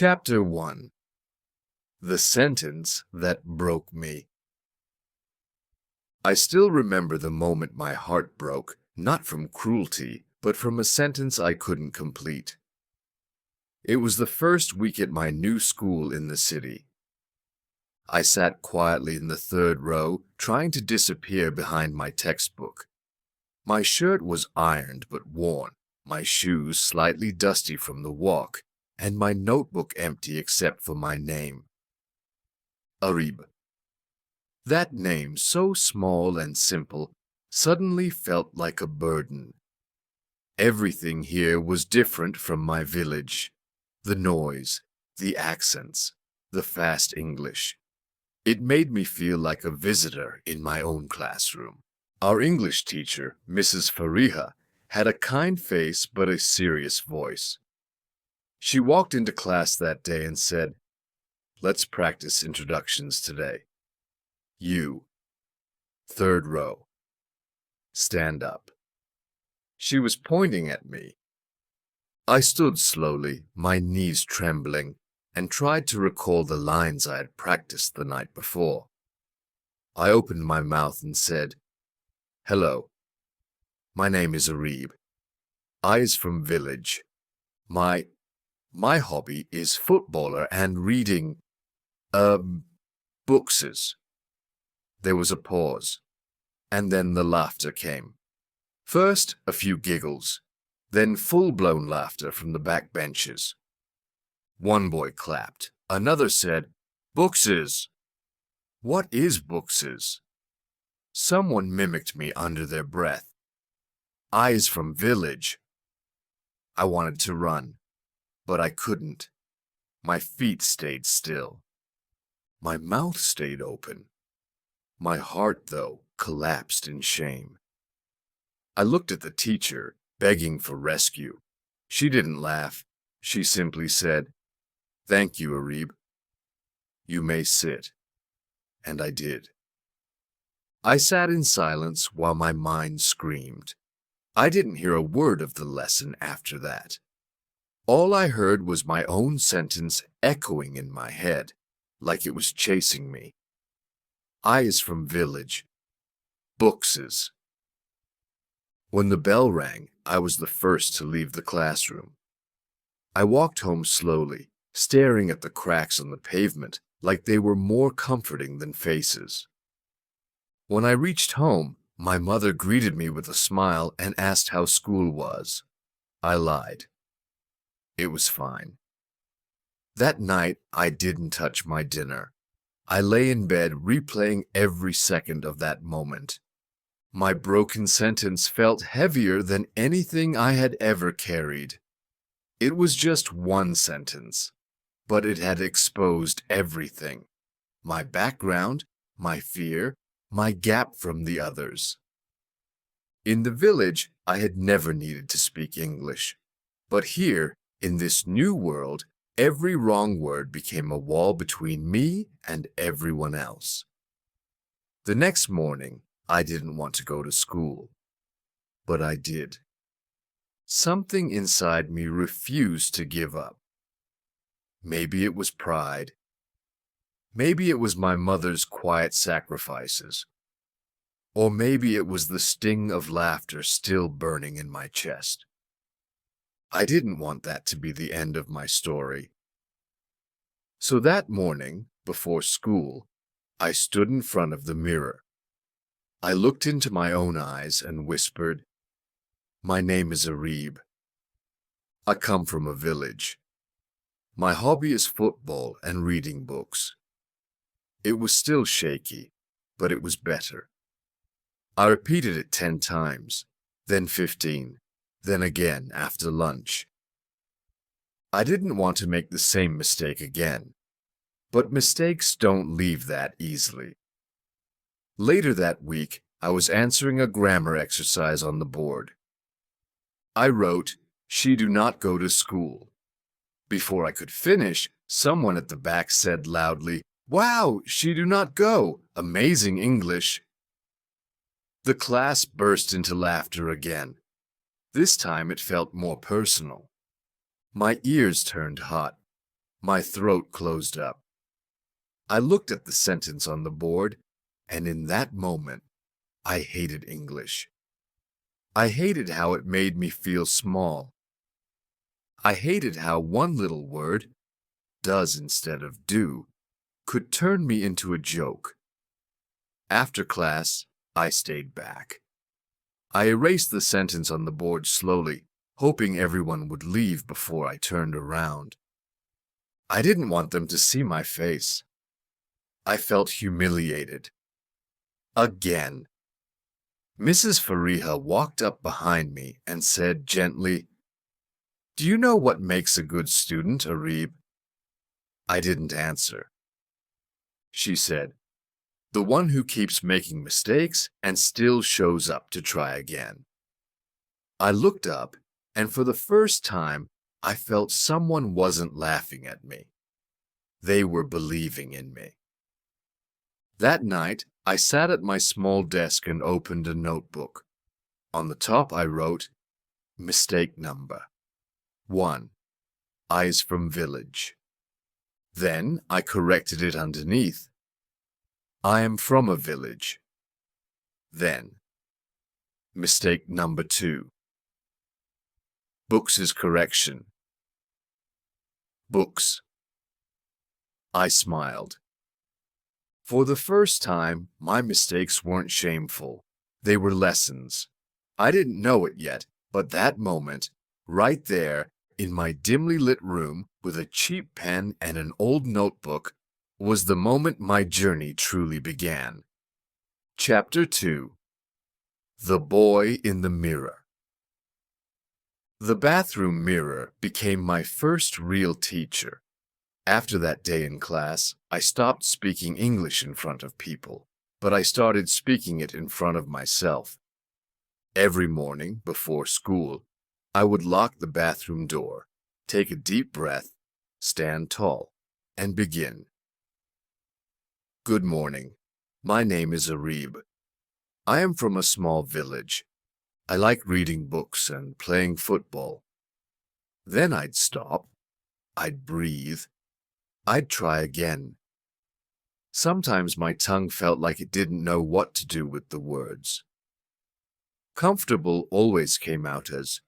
Chapter 1. The Sentence That Broke Me. I still remember the moment my heart broke, not from cruelty, but from a sentence I couldn't complete. It was the first week at my new school in the city. I sat quietly in the third row, trying to disappear behind my textbook. My shirt was ironed but worn, my shoes slightly dusty from the walk, and my notebook empty except for my name. Arib. That name, so small and simple, suddenly felt like a burden. Everything here was different from my village. The noise, the accents, the fast English. It made me feel like a visitor in my own classroom. Our English teacher, Mrs. Fariha, had a kind face but a serious voice. She walked into class that day and said, "Let's practice introductions today. You, third row, stand up." She was pointing at me. I stood slowly, my knees trembling, and tried to recall the lines I had practiced the night before. I opened my mouth and said, "Hello, my name is Arib. I is from village. My hobby is footballer and reading, bookses." There was a pause, and then the laughter came. First, a few giggles, then full-blown laughter from the back benches. One boy clapped. Another said, "Bookses." "What is bookses?" Someone mimicked me under their breath. "I is from village." I wanted to run, but I couldn't. My feet stayed still. My mouth stayed open. My heart, though, collapsed in shame. I looked at the teacher, begging for rescue. She didn't laugh. She simply said, "Thank you, Arib. You may sit." And I did. I sat in silence while my mind screamed. I didn't hear a word of the lesson after that. All I heard was my own sentence echoing in my head, like it was chasing me. I is from village. Bookses. When the bell rang, I was the first to leave the classroom. I walked home slowly, staring at the cracks on the pavement like they were more comforting than faces. When I reached home, my mother greeted me with a smile and asked how school was. I lied. It was fine. That night, I didn't touch my dinner. I lay in bed replaying every second of that moment. My broken sentence felt heavier than anything I had ever carried. It was just one sentence, but it had exposed everything. My background, my fear, my gap from the others. In the village, I had never needed to speak English. But here, in this new world, every wrong word became a wall between me and everyone else. The next morning, I didn't want to go to school, but I did. Something inside me refused to give up. Maybe it was pride. Maybe it was my mother's quiet sacrifices. Or maybe it was the sting of laughter still burning in my chest. I didn't want that to be the end of my story. So that morning, before school, I stood in front of the mirror. I looked into my own eyes and whispered, "My name is Arib. I come from a village. My hobby is football and reading books." It was still shaky, but it was better. I repeated it 10 times, then 15. Then again after lunch. I didn't want to make the same mistake again, but mistakes don't leave that easily. Later that week, I was answering a grammar exercise on the board. I wrote, "She do not go to school." Before I could finish, someone at the back said loudly, "Wow, she do not go. Amazing English." The class burst into laughter again. This time it felt more personal. My ears turned hot. My throat closed up. I looked at the sentence on the board, and in that moment, I hated English. I hated how it made me feel small. I hated how one little word, does instead of do, could turn me into a joke. After class, I stayed back. I erased the sentence on the board slowly, hoping everyone would leave before I turned around. I didn't want them to see my face. I felt humiliated. Again. Mrs. Fariha walked up behind me and said gently, "Do you know what makes a good student, Arib?" I didn't answer. She said, "The one who keeps making mistakes and still shows up to try again." I looked up, and for the first time, I felt someone wasn't laughing at me. They were believing in me. That night, I sat at my small desk and opened a notebook. On the top, I wrote, "Mistake number 1. Eyes from village." Then I corrected it underneath. "I am from a village." Then, mistake number 2. Books' correction. Books. I smiled. For the first time, my mistakes weren't shameful. They were lessons. I didn't know it yet, but that moment, right there, in my dimly lit room with a cheap pen and an old notebook, was the moment my journey truly began. Chapter 2. The Boy in the Mirror. The bathroom mirror became my first real teacher. After that day in class, I stopped speaking English in front of people, but I started speaking it in front of myself. Every morning before school, I would lock the bathroom door, take a deep breath, stand tall, and begin. Good morning. My name is Arib. I am from a small village. I like reading books and playing football. Then I'd stop. I'd breathe. I'd try again. Sometimes my tongue felt like it didn't know what to do with the words. Comfortable always came out as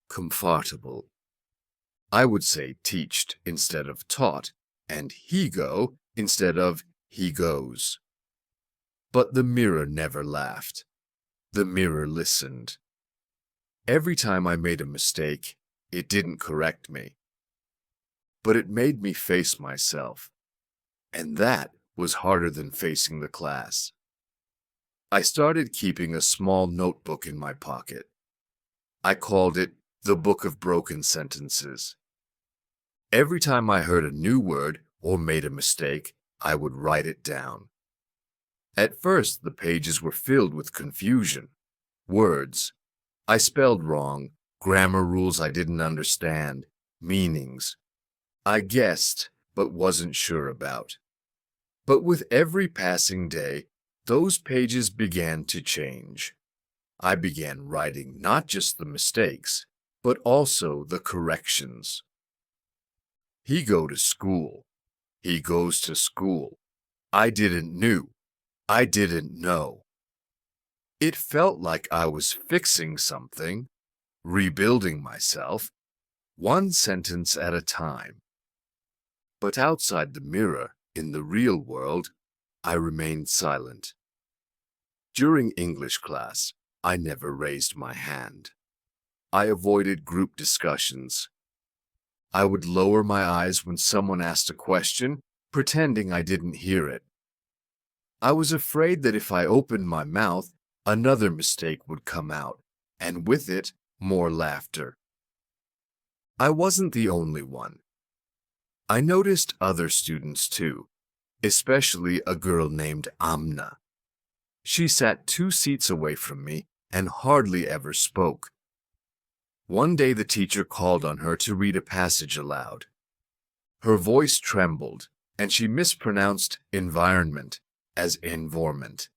comfortable. I would say teached instead of taught, and he go instead of he goes. But the mirror never laughed. The mirror listened. Every time I made a mistake, it didn't correct me. But it made me face myself. And that was harder than facing the class. I started keeping a small notebook in my pocket. I called it the Book of Broken Sentences. Every time I heard a new word or made a mistake, I would write it down. At first, the pages were filled with confusion. Words I spelled wrong, grammar rules I didn't understand, meanings I guessed but wasn't sure about. But with every passing day, those pages began to change. I began writing not just the mistakes, but also the corrections. He go to school. He goes to school. I didn't knew. I didn't know. It felt like I was fixing something, rebuilding myself, one sentence at a time. But outside the mirror, in the real world, I remained silent. During English class, I never raised my hand. I avoided group discussions. I would lower my eyes when someone asked a question, pretending I didn't hear it. I was afraid that if I opened my mouth, another mistake would come out, and with it, more laughter. I wasn't the only one. I noticed other students too, especially a girl named Amna. She sat 2 seats away from me and hardly ever spoke. One day the teacher called on her to read a passage aloud. Her voice trembled, and she mispronounced environment as environment.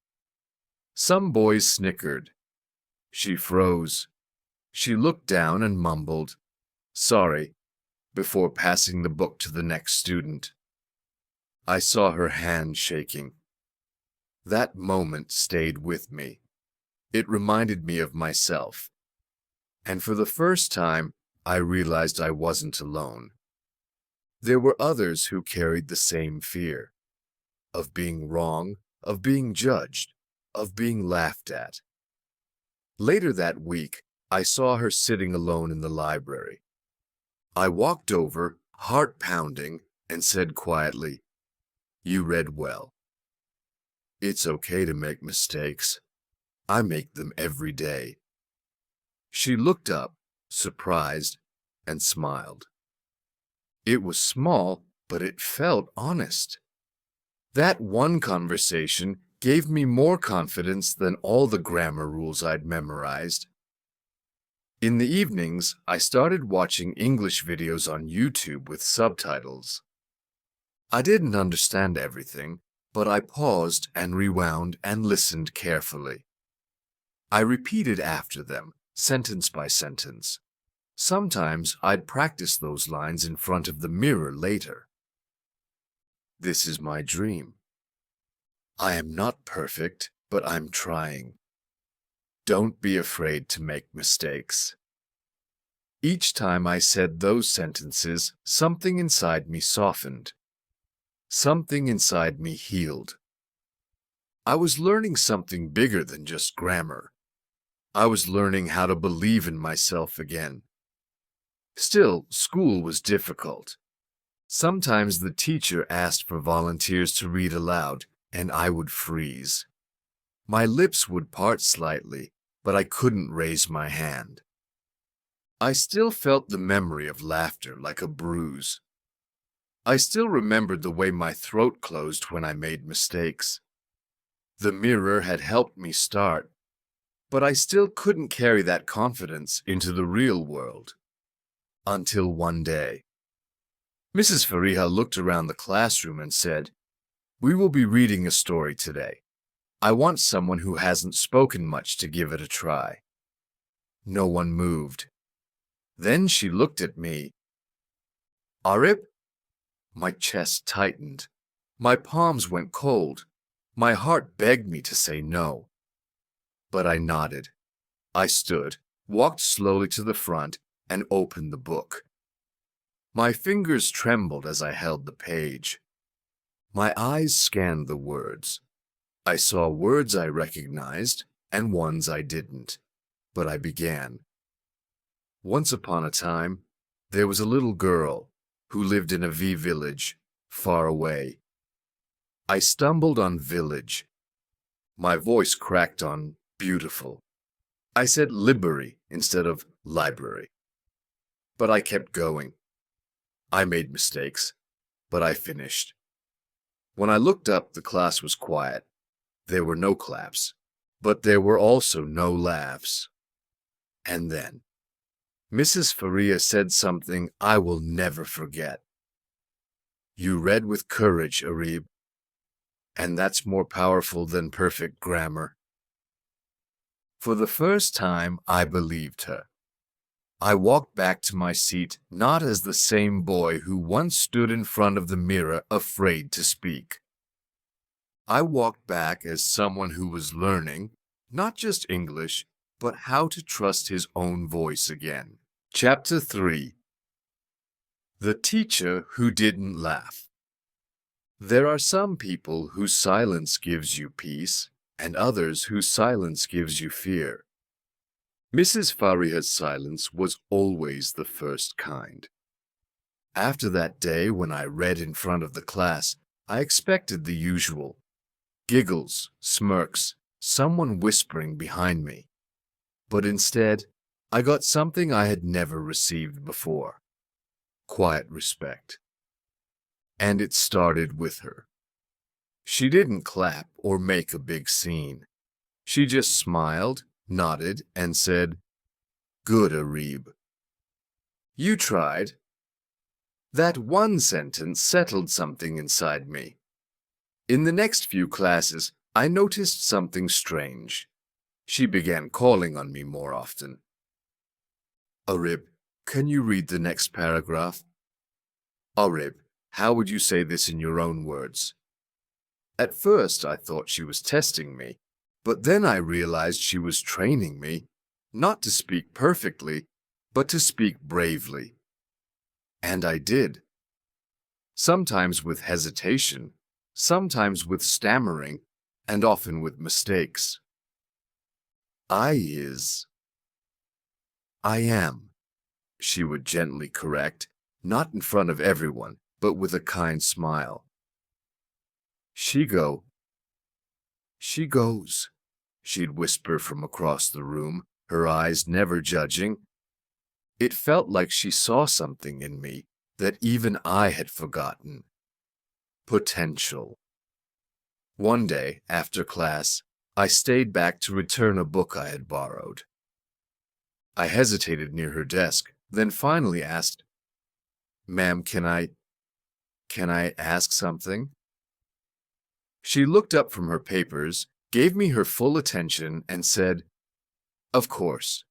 Some boys snickered. She froze. She looked down and mumbled, "Sorry." before passing the book to the next student. I saw her hand shaking. That moment stayed with me. It reminded me of myself. And for the first time, I realized I wasn't alone. There were others who carried the same fear of being wrong, of being judged, of being laughed at. Later that week, I saw her sitting alone in the library. I walked over, heart pounding, and said quietly, "You read well. It's okay to make mistakes. I make them every day." She looked up, surprised, and smiled. It was small, but it felt honest. That one conversation gave me more confidence than all the grammar rules I'd memorized. In the evenings, I started watching English videos on YouTube with subtitles. I didn't understand everything, but I paused and rewound and listened carefully. I repeated after them, sentence by sentence. Sometimes I'd practice those lines in front of the mirror later. This is my dream. I am not perfect, but I'm trying. Don't be afraid to make mistakes. Each time I said those sentences, something inside me softened. Something inside me healed. I was learning something bigger than just grammar. I was learning how to believe in myself again. Still, school was difficult. Sometimes the teacher asked for volunteers to read aloud, and I would freeze. My lips would part slightly, but I couldn't raise my hand. I still felt the memory of laughter like a bruise. I still remembered the way my throat closed when I made mistakes. The mirror had helped me start, but I still couldn't carry that confidence into the real world. Until one day, Mrs. Fariha looked around the classroom and said, "We will be reading a story today. I want someone who hasn't spoken much to give it a try." No one moved. Then she looked at me. "Arib?" My chest tightened. My palms went cold. My heart begged me to say no. But I nodded. I stood, walked slowly to the front, and opened the book. My fingers trembled as I held the page. My eyes scanned the words. I saw words I recognized and ones I didn't, but I began. Once upon a time, there was a little girl who lived in a village far away. I stumbled on village. My voice cracked on beautiful. I said library instead of library. But I kept going. I made mistakes, but I finished. When I looked up, the class was quiet. There were no claps, but there were also no laughs. And then, Mrs. Faria said something I will never forget. "You read with courage, Arib, and that's more powerful than perfect grammar." For the first time, I believed her. I walked back to my seat not as the same boy who once stood in front of the mirror afraid to speak. I walked back as someone who was learning, not just English, but how to trust his own voice again. Chapter 3. The Teacher Who Didn't Laugh. There are some people whose silence gives you peace, and others whose silence gives you fear. Mrs. Fariha's silence was always the first kind. After that day when I read in front of the class, I expected the usual. Giggles, smirks, someone whispering behind me. But instead, I got something I had never received before. Quiet respect. And it started with her. She didn't clap or make a big scene. She just smiled, nodded, and said, "Good, Arib. You tried." That one sentence settled something inside me. In the next few classes, I noticed something strange. She began calling on me more often. "Arib, can you read the next paragraph?" Orib, how would you say this in your own words? At first, I thought she was testing me, but then I realized she was training me, not to speak perfectly, but to speak bravely. And I did. Sometimes with hesitation, sometimes with stammering, and often with mistakes. I am, she would gently correct, not in front of everyone, but with a kind smile. She goes, she'd whisper from across the room, her eyes never judging. It felt like she saw something in me that even I had forgotten. Potential. One day, after class, I stayed back to return a book I had borrowed. I hesitated near her desk, then finally asked, "Ma'am, can I ask something?" She looked up from her papers, gave me her full attention, and said, "Of course."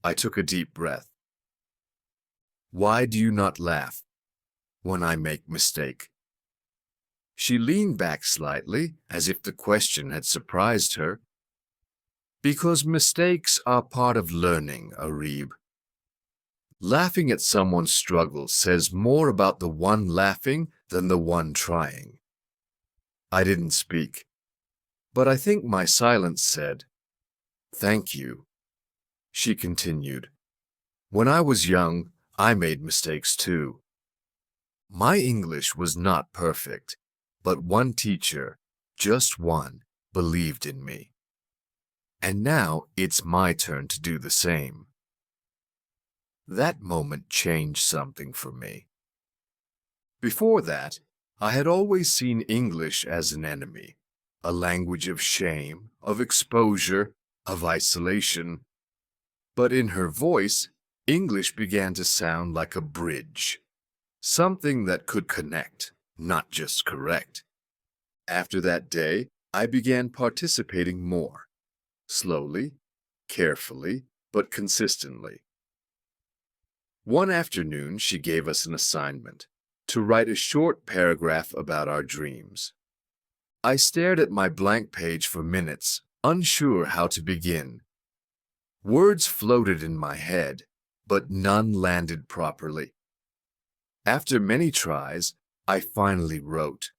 I took a deep breath. "Why do you not laugh when I make mistake?" She leaned back slightly, as if the question had surprised her. "Because mistakes are part of learning, Arib. Laughing at someone's struggle says more about the one laughing than the one trying." I didn't speak, but I think my silence said, "Thank you." She continued, "When I was young, I made mistakes too. My English was not perfect, but one teacher, just one, believed in me. And now it's my turn to do the same." That moment changed something for me. Before that, I had always seen English as an enemy, a language of shame, of exposure, of isolation. But in her voice, English began to sound like a bridge, something that could connect, not just correct. After that day, I began participating more, slowly, carefully, but consistently. One afternoon, she gave us an assignment to write a short paragraph about our dreams. I stared at my blank page for minutes, unsure how to begin. Words floated in my head, but none landed properly. After many tries, I finally wrote,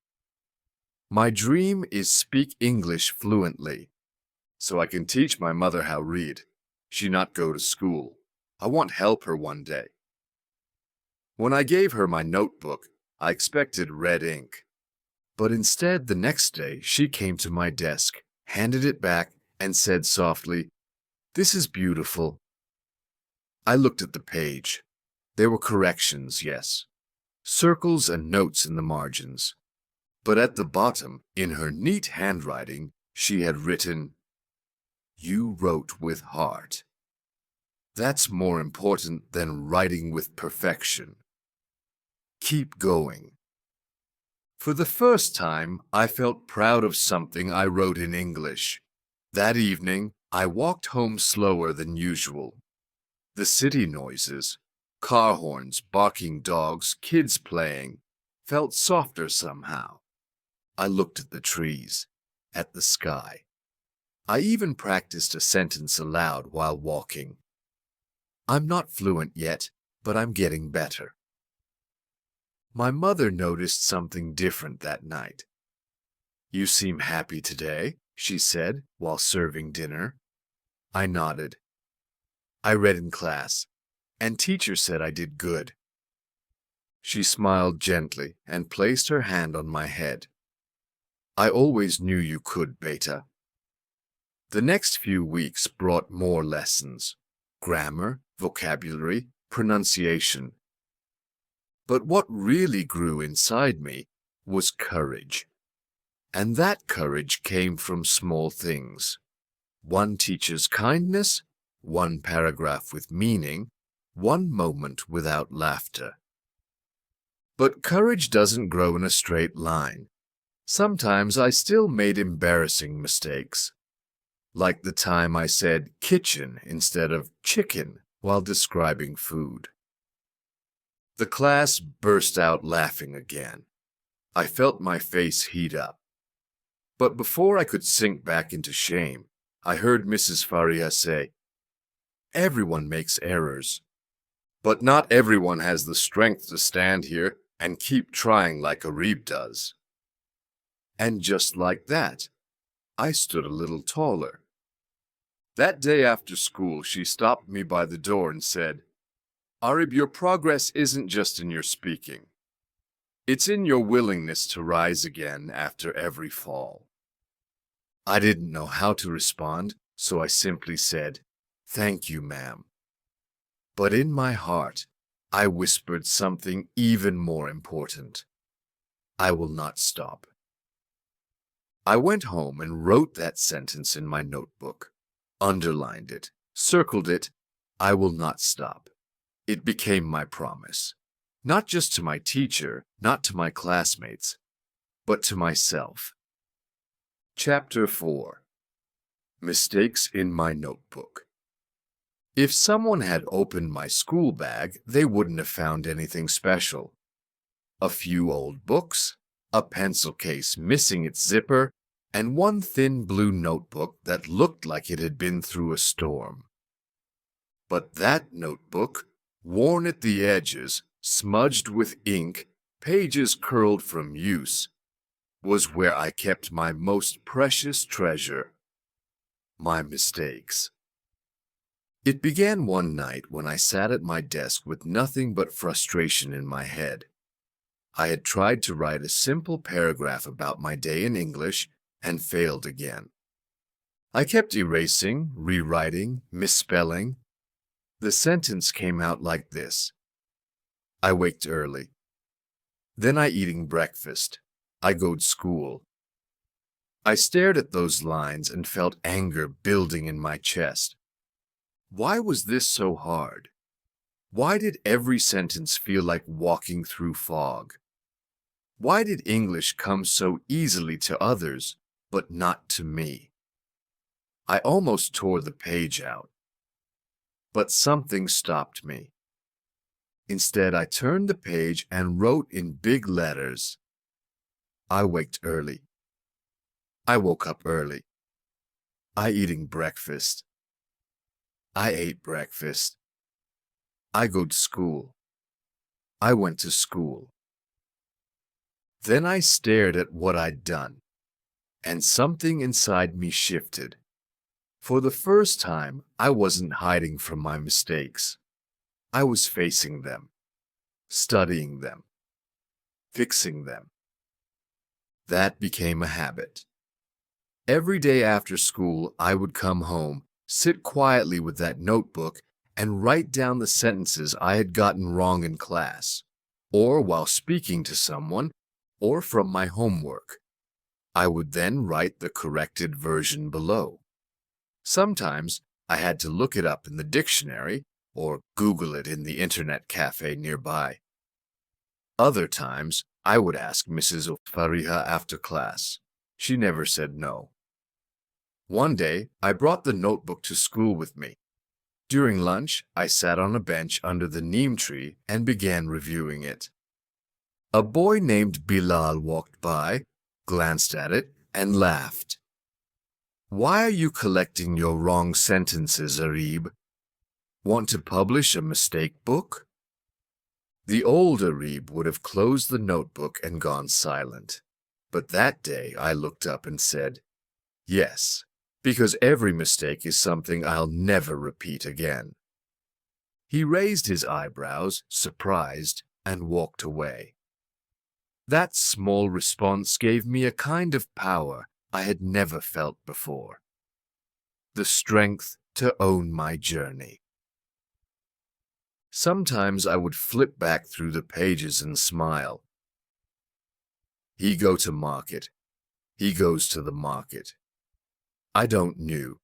"My dream is speak English fluently, so I can teach my mother how read. She not go to school. I want help her one day." When I gave her my notebook, I expected red ink. But instead, the next day, she came to my desk, handed it back, and said softly, "This is beautiful." I looked at the page. There were corrections, yes, circles and notes in the margins. But at the bottom, in her neat handwriting, she had written, "You wrote with heart. That's more important than writing with perfection. Keep going." For the first time, I felt proud of something I wrote in English. That evening, I walked home slower than usual. The city noises, car horns, barking dogs, kids playing, felt softer somehow. I looked at the trees, at the sky. I even practiced a sentence aloud while walking. I'm not fluent yet, but I'm getting better. My mother noticed something different that night. "You seem happy today," she said while serving dinner. I nodded. "I read in class, and teacher said I did good." She smiled gently and placed her hand on my head. "I always knew you could, Beta." The next few weeks brought more lessons: grammar, vocabulary, pronunciation. But what really grew inside me was courage. And that courage came from small things. One teacher's kindness, one paragraph with meaning, one moment without laughter. But courage doesn't grow in a straight line. Sometimes I still made embarrassing mistakes. Like the time I said kitchen instead of chicken while describing food. The class burst out laughing again. I felt my face heat up. But before I could sink back into shame, I heard Mrs. Faria say, "Everyone makes errors, but not everyone has the strength to stand here and keep trying like Arib does." And just like that, I stood a little taller. That day after school, she stopped me by the door and said, "Arib, your progress isn't just in your speaking. It's in your willingness to rise again after every fall." I didn't know how to respond, so I simply said, "Thank you, ma'am." But in my heart, I whispered something even more important. I will not stop. I went home and wrote that sentence in my notebook, underlined it, circled it. I will not stop. It became my promise, not just to my teacher, not to my classmates, but to myself. Chapter 4. Mistakes in my notebook. If someone had opened my school bag, they wouldn't have found anything special. A few old books, a pencil case missing its zipper, and one thin blue notebook that looked like it had been through a storm. But that notebook, worn at the edges, smudged with ink, pages curled from use, was where I kept my most precious treasure, my mistakes. It began one night when I sat at my desk with nothing but frustration in my head. I had tried to write a simple paragraph about my day in English and failed again. I kept erasing, rewriting, misspelling. The sentence came out like this: I waked early. Then I eating breakfast. I goed school. I stared at those lines and felt anger building in my chest. Why was this so hard? Why did every sentence feel like walking through fog? Why did English come so easily to others, but not to me? I almost tore the page out. But something stopped me. Instead, I turned the page and wrote in big letters, I waked early. I woke up early. I eating breakfast. I ate breakfast. I go to school. I went to school. Then I stared at what I'd done, and something inside me shifted. For the first time, I wasn't hiding from my mistakes. I was facing them, studying them, fixing them. That became a habit. Every day after school, I would come home, sit quietly with that notebook, and write down the sentences I had gotten wrong in class, or while speaking to someone, or from my homework. I would then write the corrected version below. Sometimes I had to look it up in the dictionary or Google it in the internet cafe nearby. Other times, I would ask Mrs. Fariha after class. She never said no. One day, I brought the notebook to school with me. During lunch, I sat on a bench under the neem tree and began reviewing it. A boy named Bilal walked by, glanced at it, and laughed. "Why are you collecting your wrong sentences, Arib? Want to publish a mistake book?" The old Arib would have closed the notebook and gone silent. But that day I looked up and said, "Yes, because every mistake is something I'll never repeat again." He raised his eyebrows, surprised, and walked away. That small response gave me a kind of power I had never felt before. The strength to own my journey. Sometimes I would flip back through the pages and smile. He go to market. He goes to the market. I don't knew.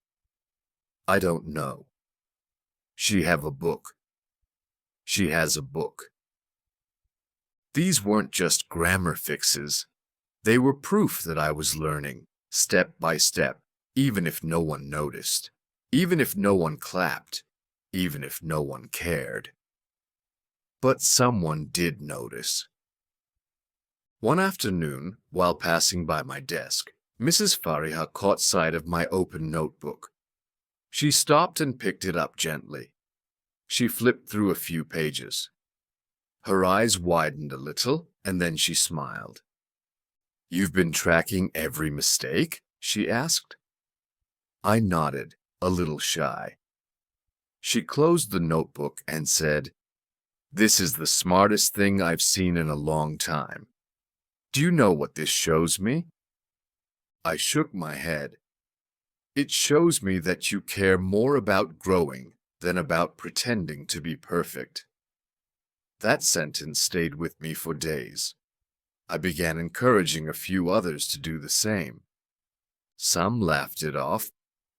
I don't know. She have a book. She has a book. These weren't just grammar fixes. They were proof that I was learning, step by step, even if no one noticed, even if no one clapped, even if no one cared. But someone did notice. One afternoon, while passing by my desk, Mrs. Fariha caught sight of my open notebook. She stopped and picked it up gently. She flipped through a few pages. Her eyes widened a little, and then she smiled. "You've been tracking every mistake?" she asked. I nodded, a little shy. She closed the notebook and said, "This is the smartest thing I've seen in a long time. Do you know what this shows me?" I shook my head. "It shows me that you care more about growing than about pretending to be perfect." That sentence stayed with me for days. I began encouraging a few others to do the same. Some laughed it off,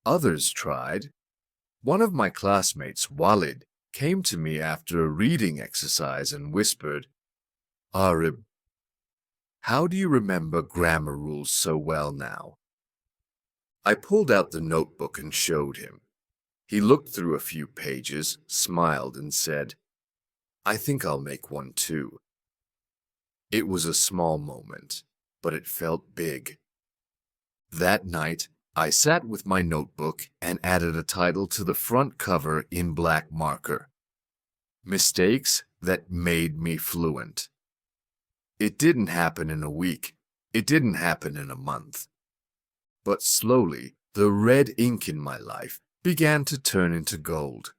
others tried. One of my classmates, Walid, came to me after a reading exercise and whispered, "Arib, how do you remember grammar rules so well now?" I pulled out the notebook and showed him. He looked through a few pages, smiled, and said, "I think I'll make one too." It was a small moment, but it felt big. That night, I sat with my notebook and added a title to the front cover in black marker: "Mistakes that made me fluent." It didn't happen in a week. It didn't happen in a month. But slowly, the red ink in my life began to turn into gold.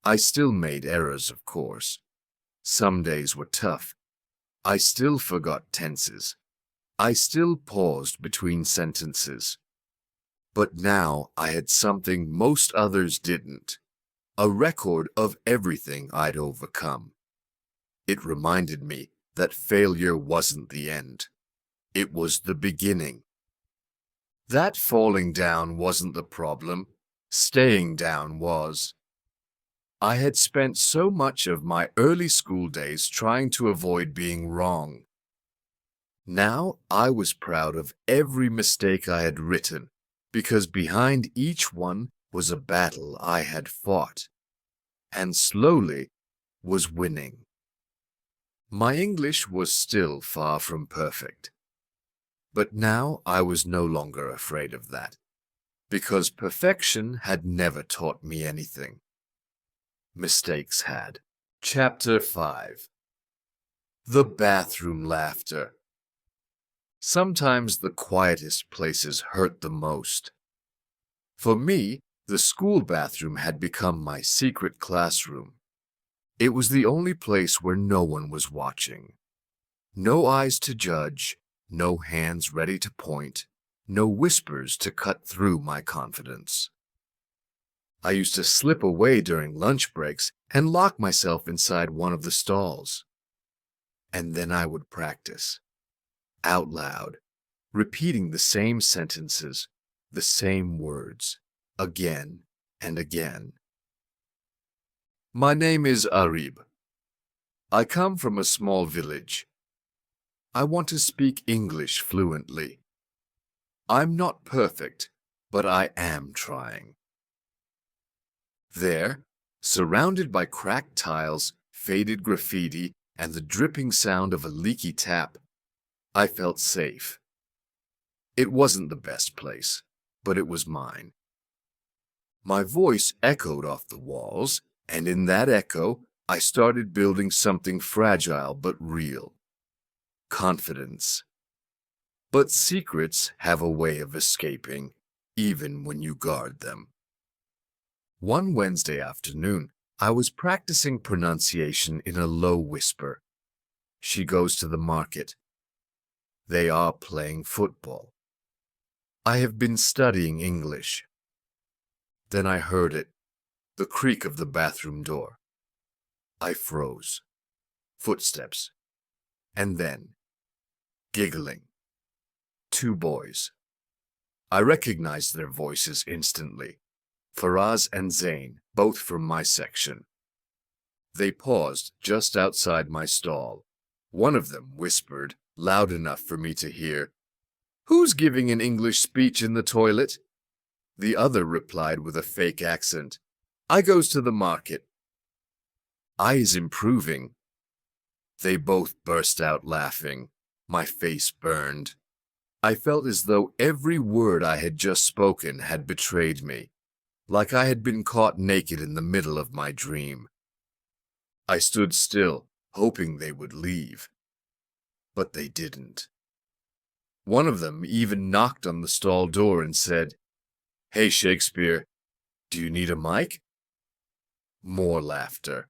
I still made errors, of course. Some days were tough. I still forgot tenses. I still paused between sentences. But now I had something most others didn't: a record of everything I'd overcome. It reminded me that failure wasn't the end. It was the beginning. That falling down wasn't the problem. Staying down was. I had spent so much of my early school days trying to avoid being wrong. Now I was proud of every mistake I had written, because behind each one was a battle I had fought, and slowly was winning. My English was still far from perfect. But now I was no longer afraid of that, because perfection had never taught me anything. Mistakes had. Chapter 5. The bathroom laughter. Sometimes the quietest places hurt the most. For me, the school bathroom had become my secret classroom. It was the only place where no one was watching. No eyes to judge, no hands ready to point, no whispers to cut through my confidence. I used to slip away during lunch breaks and lock myself inside one of the stalls. And then I would practice, out loud, repeating the same sentences, the same words, again and again. My name is Arib. I come from a small village. I want to speak English fluently. I'm not perfect, but I am trying. There, surrounded by cracked tiles, faded graffiti, and the dripping sound of a leaky tap, I felt safe. It wasn't the best place, but it was mine. My voice echoed off the walls, and in that echo, I started building something fragile but real: confidence. But secrets have a way of escaping, even when you guard them. One Wednesday afternoon, I was practicing pronunciation in a low whisper. She goes to the market. They are playing football. I have been studying English. Then I heard it, the creak of the bathroom door. I froze. Footsteps. And then, giggling. 2 boys. I recognized their voices instantly. Faraz and Zain, both from my section. They paused just outside my stall. One of them whispered, loud enough for me to hear, "Who's giving an English speech in the toilet?" The other replied with a fake accent, "I goes to the market." "I is improving." They both burst out laughing. My face burned. I felt as though every word I had just spoken had betrayed me, like I had been caught naked in the middle of my dream. I stood still, hoping they would leave. But they didn't. One of them even knocked on the stall door and said, "Hey, Shakespeare, do you need a mic?" More laughter.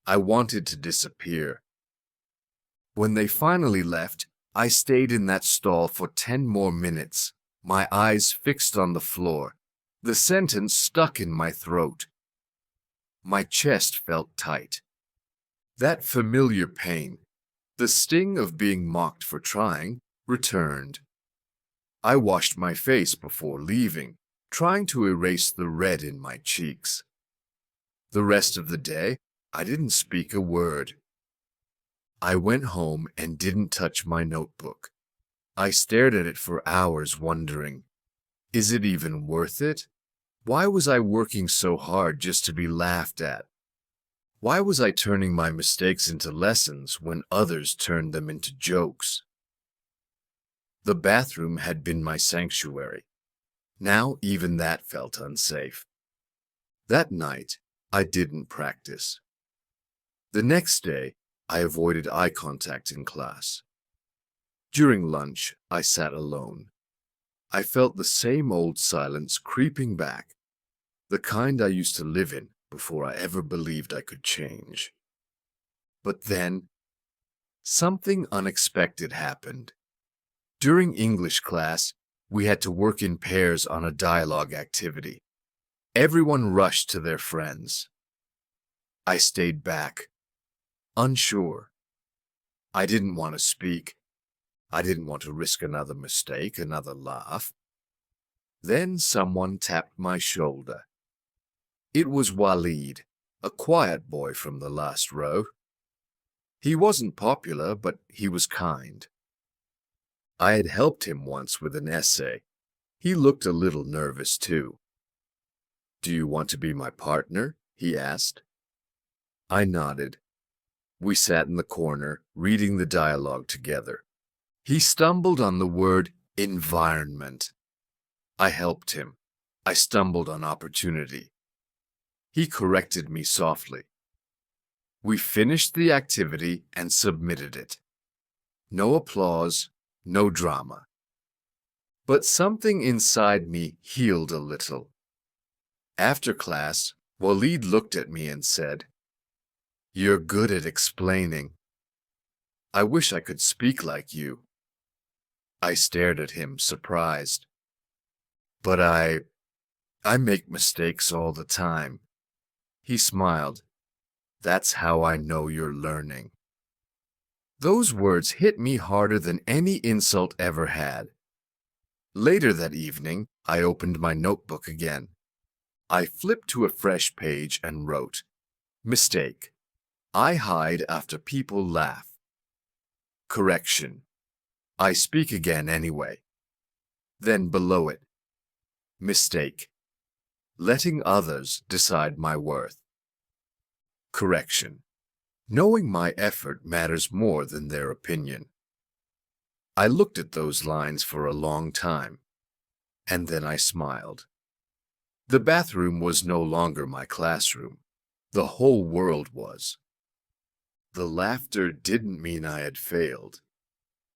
I wanted to disappear. When they finally left, I stayed in that stall for 10 more minutes, my eyes fixed on the floor, the sentence stuck in my throat. My chest felt tight. That familiar pain, the sting of being mocked for trying, returned. I washed my face before leaving, trying to erase the red in my cheeks. The rest of the day, I didn't speak a word. I went home and didn't touch my notebook. I stared at it for hours wondering, is it even worth it? Why was I working so hard just to be laughed at? Why was I turning my mistakes into lessons when others turned them into jokes? The bathroom had been my sanctuary. Now even that felt unsafe. That night, I didn't practice. The next day, I avoided eye contact in class. During lunch, I sat alone. I felt the same old silence creeping back, the kind I used to live in before I ever believed I could change. But then, something unexpected happened. During English class, we had to work in pairs on a dialogue activity. Everyone rushed to their friends. I stayed back, unsure. I didn't want to speak. I didn't want to risk another mistake, another laugh. Then someone tapped my shoulder. It was Walid, a quiet boy from the last row. He wasn't popular, but he was kind. I had helped him once with an essay. He looked a little nervous too. "Do you want to be my partner?" he asked. I nodded. We sat in the corner, reading the dialogue together. He stumbled on the word environment. I helped him. I stumbled on opportunity. He corrected me softly. We finished the activity and submitted it. No applause, no drama. But something inside me healed a little. After class, Walid looked at me and said, "You're good at explaining. I wish I could speak like you." I stared at him, surprised. "But I make mistakes all the time." He smiled. "That's how I know you're learning." Those words hit me harder than any insult ever had. Later that evening, I opened my notebook again. I flipped to a fresh page and wrote, "Mistake. I hide after people laugh." Correction. I speak again anyway. Then below it, mistake. Letting others decide my worth. Correction. Knowing my effort matters more than their opinion. I looked at those lines for a long time, and then I smiled. The bathroom was no longer my classroom. The whole world was. The laughter didn't mean I had failed.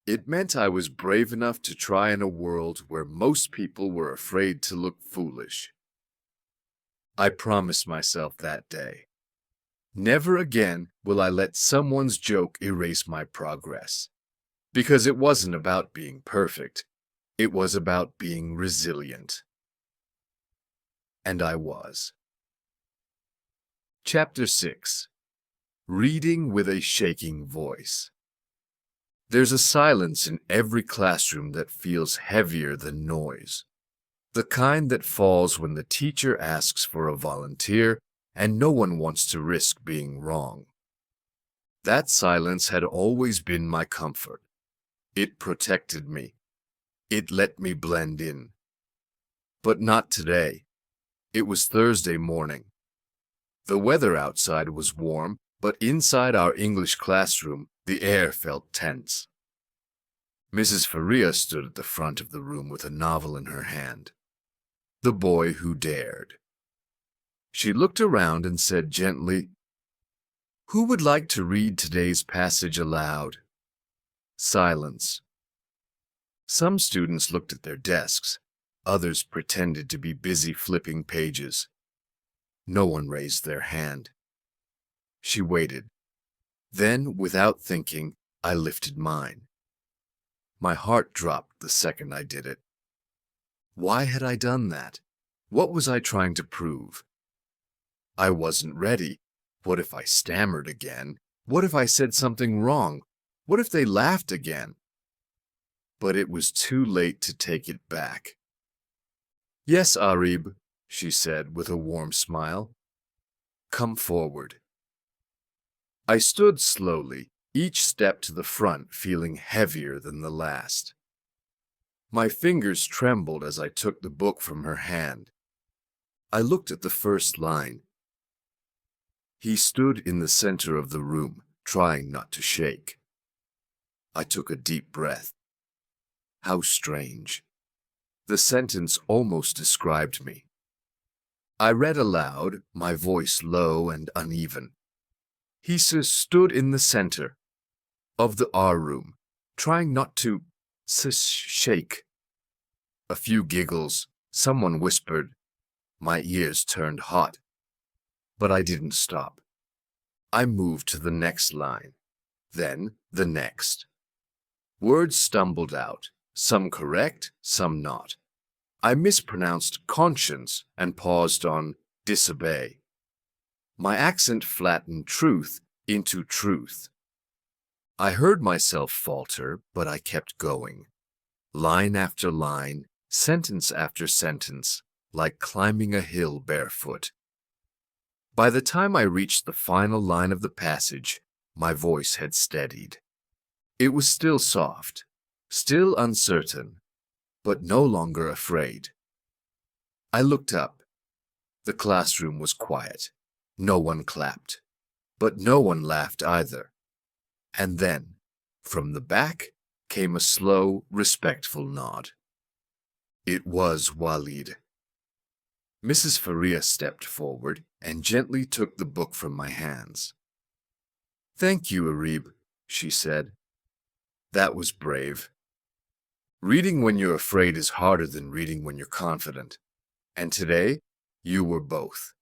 It meant I was brave enough to try in a world where most people were afraid to look foolish. I promised myself that day. Never again will I let someone's joke erase my progress. Because it wasn't about being perfect. It was about being resilient. And I was. Chapter 6. Reading with a Shaking Voice. There's a silence in every classroom that feels heavier than noise. The kind that falls when the teacher asks for a volunteer and no one wants to risk being wrong. That silence had always been my comfort. It protected me. It let me blend in. But not today. It was Thursday morning. The weather outside was warm, but inside our English classroom, the air felt tense. Mrs. Faria stood at the front of the room with a novel in her hand. The Boy Who Dared. She looked around and said gently, "Who would like to read today's passage aloud?" Silence. Some students looked at their desks. Others pretended to be busy flipping pages. No one raised their hand. She waited. Then, without thinking, I lifted mine. My heart dropped the second I did it. Why had I done that? What was I trying to prove? I wasn't ready. What if I stammered again? What if I said something wrong? What if they laughed again? But it was too late to take it back. "Yes, Arib," she said with a warm smile. "Come forward." I stood slowly, each step to the front feeling heavier than the last. My fingers trembled as I took the book from her hand. I looked at the first line. He stood in the center of the room, trying not to shake. I took a deep breath. How strange. The sentence almost described me. I read aloud, my voice low and uneven. He stood in the center of the R room, trying not to shake. A few giggles, someone whispered. My ears turned hot. But I didn't stop. I moved to the next line, then the next. Words stumbled out, some correct, some not. I mispronounced conscience and paused on disobey. My accent flattened truth into truth. I heard myself falter, but I kept going. Line after line, sentence after sentence, like climbing a hill barefoot. By the time I reached the final line of the passage, my voice had steadied. It was still soft, still uncertain, but no longer afraid. I looked up. The classroom was quiet. No one clapped, but no one laughed either. And then, from the back, came a slow, respectful nod. It was Walid. Mrs. Faria stepped forward and gently took the book from my hands. "Thank you, Arib," she said. "That was brave. Reading when you're afraid is harder than reading when you're confident. And today, you were both."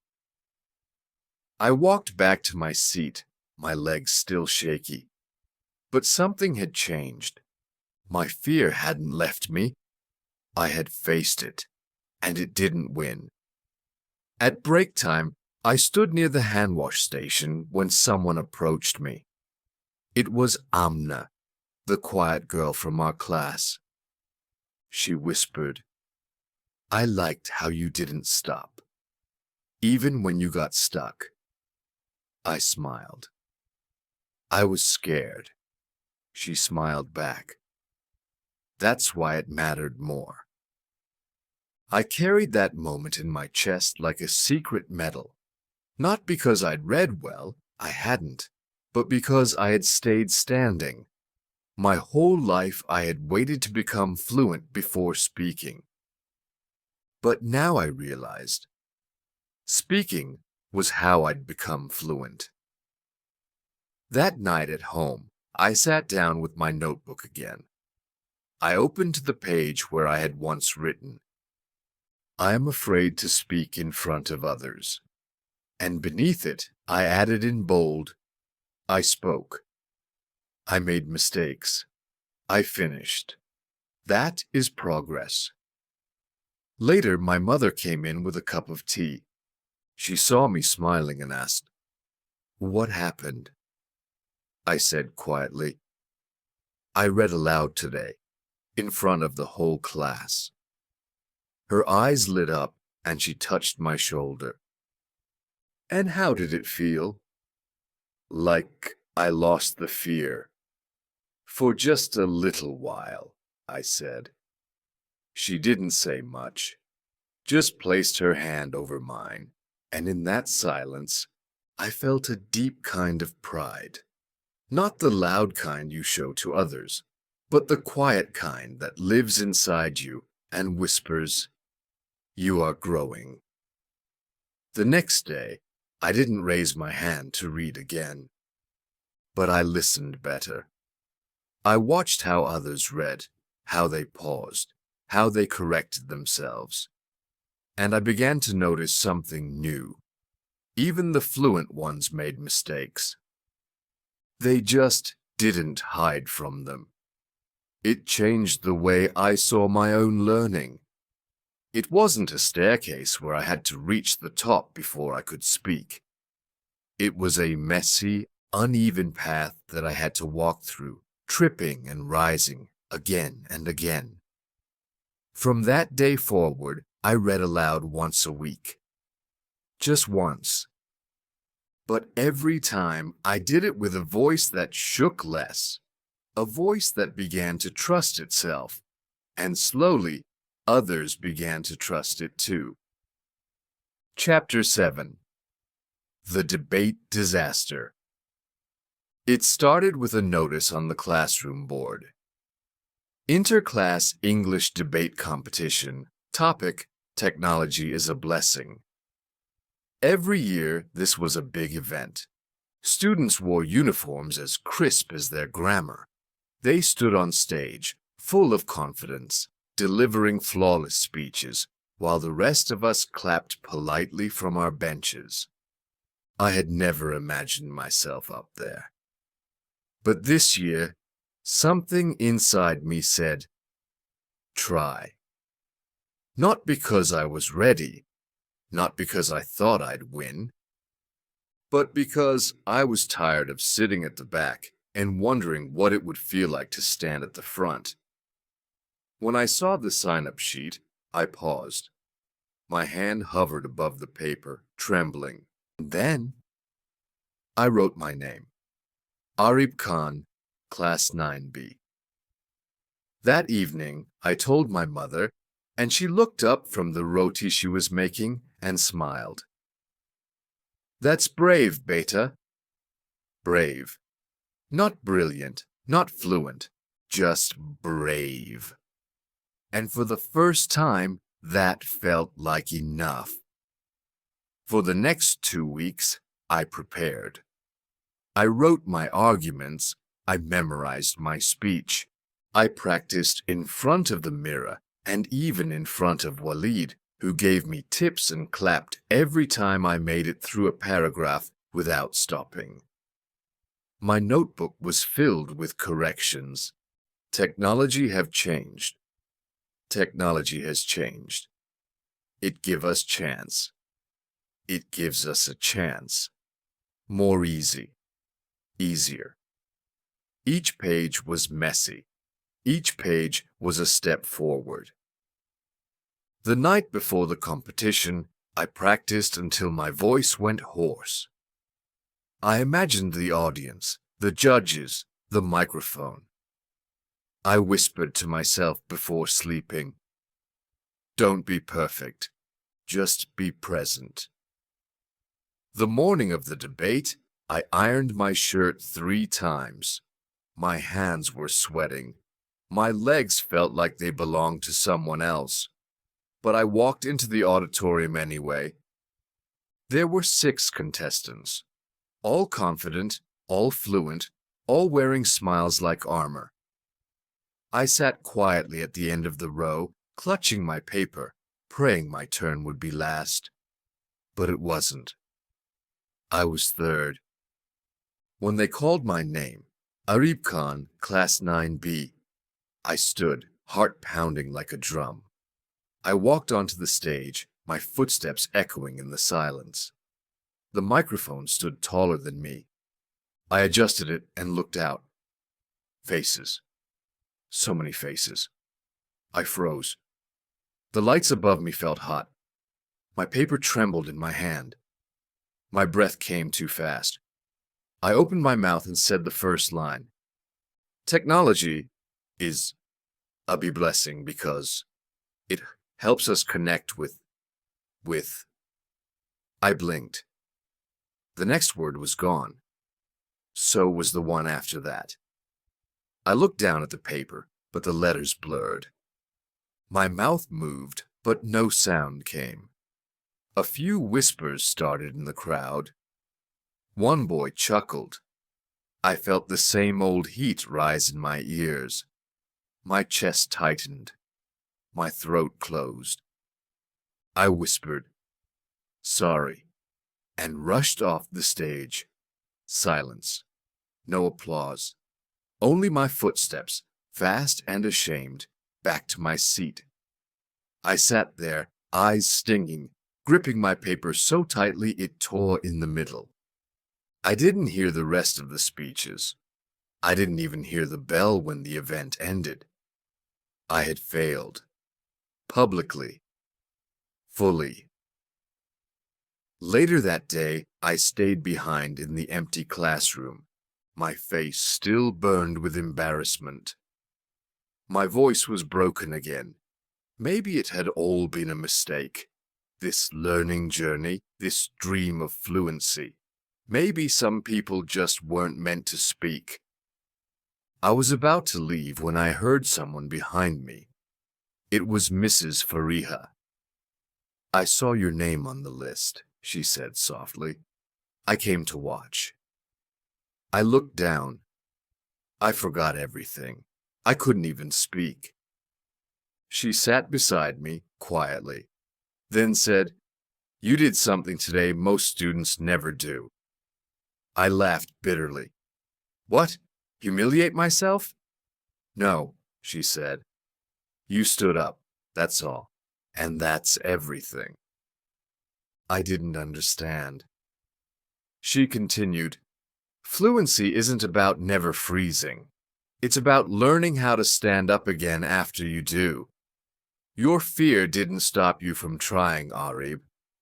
I walked back to my seat, my legs still shaky. But something had changed. My fear hadn't left me. I had faced it, and it didn't win. At break time, I stood near the hand wash station when someone approached me. It was Amna, the quiet girl from our class. She whispered, "I liked how you didn't stop, even when you got stuck." I smiled. "I was scared." She smiled back. "That's why it mattered more." I carried that moment in my chest like a secret medal. Not because I'd read well, I hadn't, but because I had stayed standing. My whole life I had waited to become fluent before speaking. But now I realized, speaking was how I'd become fluent. That night at home, I sat down with my notebook again. I opened to the page where I had once written, "I am afraid to speak in front of others." And beneath it, I added in bold, "I spoke. I made mistakes. I finished. That is progress." Later, my mother came in with a cup of tea. She saw me smiling and asked, "What happened?" I said quietly, "I read aloud today, in front of the whole class." Her eyes lit up and she touched my shoulder. "And how did it feel?" "Like I lost the fear. For just a little while," I said. She didn't say much, just placed her hand over mine, and in that silence, I felt a deep kind of pride. Not the loud kind you show to others, but the quiet kind that lives inside you and whispers, "You are growing." The next day, I didn't raise my hand to read again, but I listened better. I watched how others read, how they paused, how they corrected themselves, and I began to notice something new. Even the fluent ones made mistakes. They just didn't hide from them. It changed the way I saw my own learning. It wasn't a staircase where I had to reach the top before I could speak. It was a messy, uneven path that I had to walk through, tripping and rising again and again. From that day forward, I read aloud once a week. Just once. But every time I did it with a voice that shook less, a voice that began to trust itself, and slowly others began to trust it too. Chapter 7. The Debate Disaster. It started with a notice on the classroom board. Interclass English Debate Competition. Topic: Technology is a Blessing. Every year, this was a big event. Students wore uniforms as crisp as their grammar. They stood on stage, full of confidence, delivering flawless speeches, while the rest of us clapped politely from our benches. I had never imagined myself up there. But this year, something inside me said, "Try." Not because I was ready, not because I thought I'd win, but because I was tired of sitting at the back and wondering what it would feel like to stand at the front. When I saw the sign-up sheet, I paused. My hand hovered above the paper, trembling. And then I wrote my name. Arib Khan, Class 9B. That evening, I told my mother, and she looked up from the roti she was making and smiled. "That's brave, beta." Brave. Not brilliant, not fluent, just brave. And for the first time, that felt like enough. For the next 2 weeks, I prepared. I wrote my arguments, I memorized my speech. I practiced in front of the mirror and even in front of Walid, who gave me tips and clapped every time I made it through a paragraph without stopping. My notebook was filled with corrections. Technology have changed. Technology has changed. It gives us chance. It gives us a chance. More easy. Easier. Each page was messy. Each page was a step forward. The night before the competition, I practiced until my voice went hoarse. I imagined the audience, the judges, the microphone. I whispered to myself before sleeping, "Don't be perfect, just be present." The morning of the debate, I ironed my shirt 3 times. My hands were sweating. My legs felt like they belonged to someone else. But I walked into the auditorium anyway. There were 6 contestants, all confident, all fluent, all wearing smiles like armor. I sat quietly at the end of the row, clutching my paper, praying my turn would be last. But it wasn't. I was third. When they called my name, Arib Khan, Class 9B, I stood, heart pounding like a drum. I walked onto the stage, my footsteps echoing in the silence. The microphone stood taller than me. I adjusted it and looked out. Faces. So many faces. I froze. The lights above me felt hot. My paper trembled in my hand. My breath came too fast. I opened my mouth and said the first line. Technology is a blessing because it helps us connect with. I blinked. The next word was gone. So was the one after that. I looked down at the paper, but the letters blurred. My mouth moved, but no sound came. A few whispers started in the crowd. One boy chuckled. I felt the same old heat rise in my ears. My chest tightened. My throat closed. I whispered, "Sorry," and rushed off the stage. Silence. No applause. Only my footsteps, fast and ashamed, back to my seat. I sat there, eyes stinging, gripping my paper so tightly it tore in the middle. I didn't hear the rest of the speeches. I didn't even hear the bell when the event ended. I had failed. Publicly. Fully. Later that day, I stayed behind in the empty classroom. My face still burned with embarrassment. My voice was broken again. Maybe it had all been a mistake. This learning journey, this dream of fluency. Maybe some people just weren't meant to speak. I was about to leave when I heard someone behind me. It was Mrs. Fariha. "I saw your name on the list," she said softly. "I came to watch." I looked down. I forgot everything. I couldn't even speak. She sat beside me quietly, then said, "You did something today most students never do." I laughed bitterly. "What? Humiliate myself?" "No," she said. "You stood up, that's all. And that's everything." I didn't understand. She continued, "Fluency isn't about never freezing. It's about learning how to stand up again after you do. Your fear didn't stop you from trying, Arib.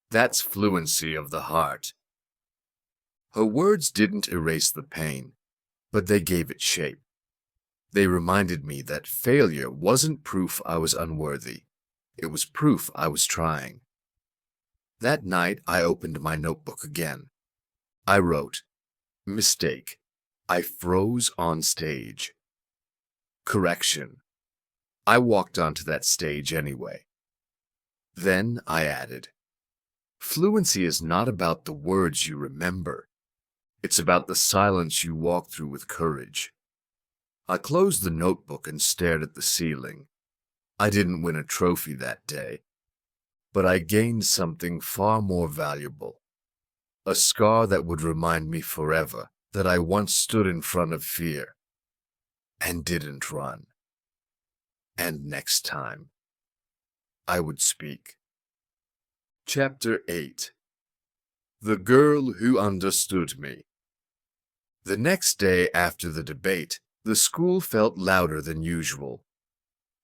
That's fluency of the heart." Her words didn't erase the pain, but they gave it shape. They reminded me that failure wasn't proof I was unworthy. It was proof I was trying. That night, I opened my notebook again. I wrote, "Mistake. I froze on stage." Correction. I walked onto that stage anyway. Then I added, "Fluency is not about the words you remember. It's about the silence you walk through with courage." I closed the notebook and stared at the ceiling. I didn't win a trophy that day, but I gained something far more valuable. A scar that would remind me forever that I once stood in front of fear and didn't run. And next time, I would speak. Chapter 8. The Girl Who Understood Me. The next day after the debate, the school felt louder than usual.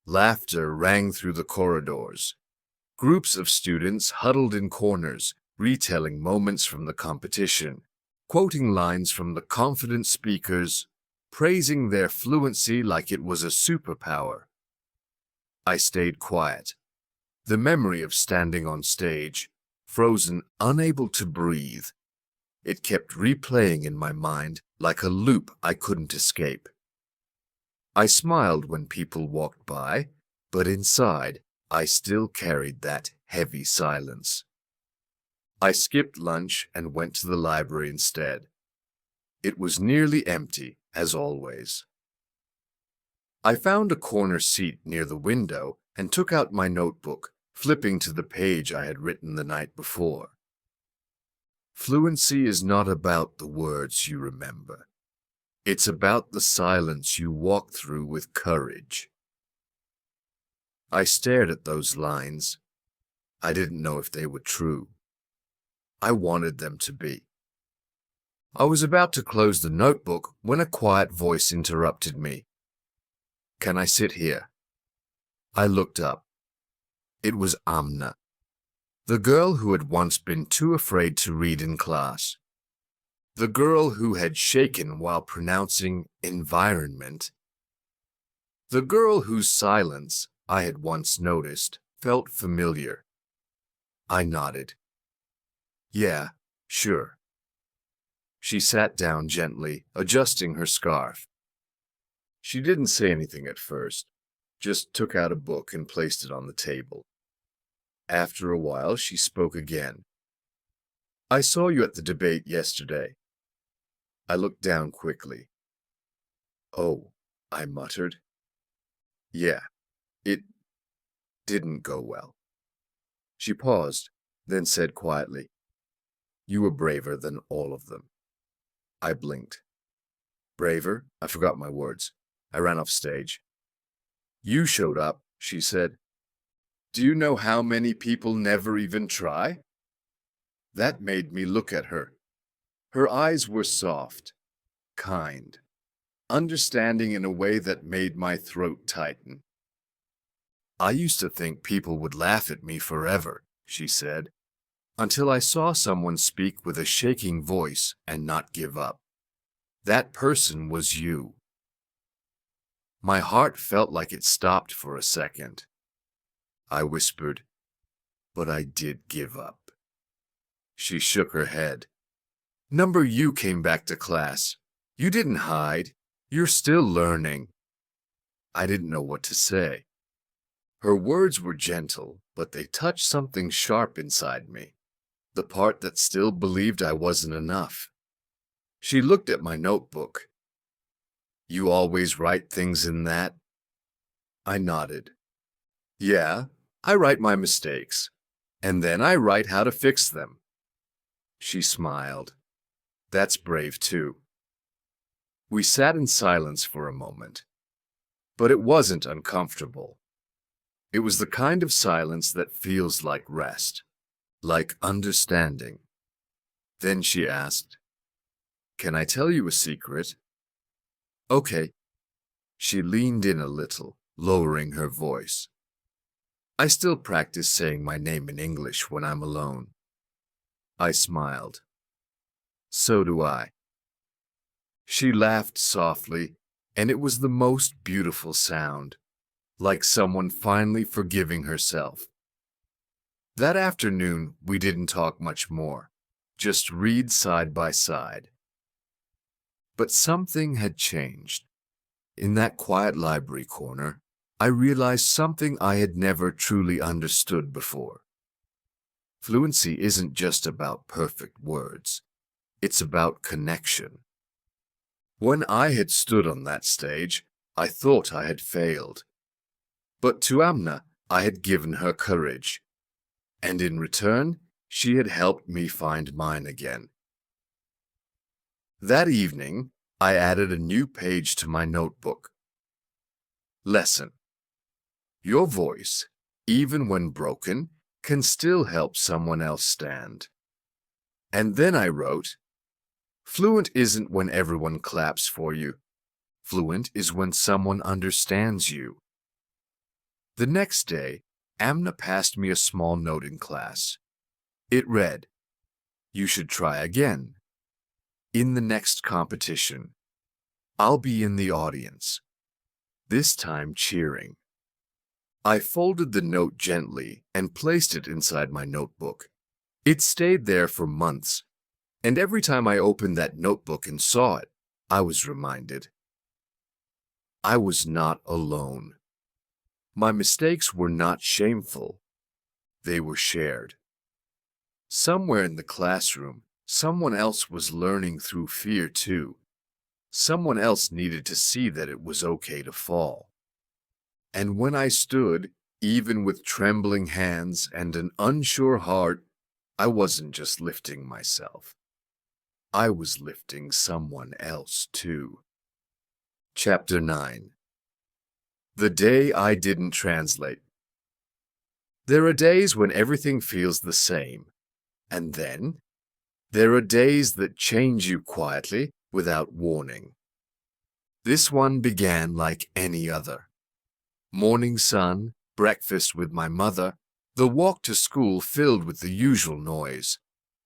Laughter rang through the corridors. Groups of students huddled in corners, retelling moments from the competition, quoting lines from the confident speakers, praising their fluency like it was a superpower. I stayed quiet. The memory of standing on stage, frozen, unable to breathe, it kept replaying in my mind like a loop I couldn't escape. I smiled when people walked by, but inside, I still carried that heavy silence. I skipped lunch and went to the library instead. It was nearly empty, as always. I found a corner seat near the window and took out my notebook, flipping to the page I had written the night before. Fluency is not about the words you remember. It's about the silence you walk through with courage. I stared at those lines. I didn't know if they were true. I wanted them to be. I was about to close the notebook when a quiet voice interrupted me. "Can I sit here?" I looked up. It was Amna, the girl who had once been too afraid to read in class. The girl who had shaken while pronouncing environment. The girl whose silence, I had once noticed, felt familiar. I nodded. "Yeah, sure." She sat down gently, adjusting her scarf. She didn't say anything at first, just took out a book and placed it on the table. After a while, she spoke again. I saw you at the debate yesterday. I looked down quickly. Oh, I muttered. Yeah, it didn't go well. She paused, then said quietly, You were braver than all of them. I blinked. Braver? I forgot my words. I ran off stage. You showed up, she said. Do you know how many people never even try? That made me look at her. Her eyes were soft, kind, understanding in a way that made my throat tighten. I used to think people would laugh at me forever, she said, until I saw someone speak with a shaking voice and not give up. That person was you. My heart felt like it stopped for a second. I whispered, but I did give up. She shook her head. Number U came back to class. You didn't hide. You're still learning. I didn't know what to say. Her words were gentle, but they touched something sharp inside me, the part that still believed I wasn't enough. She looked at my notebook. You always write things in that? I nodded. Yeah, I write my mistakes, and then I write how to fix them. She smiled. That's brave too. We sat in silence for a moment, but it wasn't uncomfortable. It was the kind of silence that feels like rest, like understanding. Then she asked, Can I tell you a secret? Okay. She leaned in a little, lowering her voice. I still practice saying my name in English when I'm alone. I smiled. So do I. She laughed softly, and it was the most beautiful sound, like someone finally forgiving herself. That afternoon, we didn't talk much more, just read side by side. But something had changed. In that quiet library corner, I realized something I had never truly understood before. Fluency isn't just about perfect words. It's about connection. When I had stood on that stage, I thought I had failed. But to Amna, I had given her courage. And in return, she had helped me find mine again. That evening, I added a new page to my notebook. Lesson. Your voice, even when broken, can still help someone else stand. And then I wrote, Fluent isn't when everyone claps for you. Fluent is when someone understands you. The next day, Amna passed me a small note in class. It read, You should try again. In the next competition, I'll be in the audience, this time cheering. I folded the note gently and placed it inside my notebook. It stayed there for months, and every time I opened that notebook and saw it, I was reminded. I was not alone. My mistakes were not shameful. They were shared. Somewhere in the classroom, someone else was learning through fear too. Someone else needed to see that it was okay to fall. And when I stood, even with trembling hands and an unsure heart, I wasn't just lifting myself. I was lifting someone else too. Chapter 9. The day I didn't translate. There are days when everything feels the same, and then there are days that change you quietly without warning. This one began like any other. Morning sun, breakfast with my mother, the walk to school filled with the usual noise,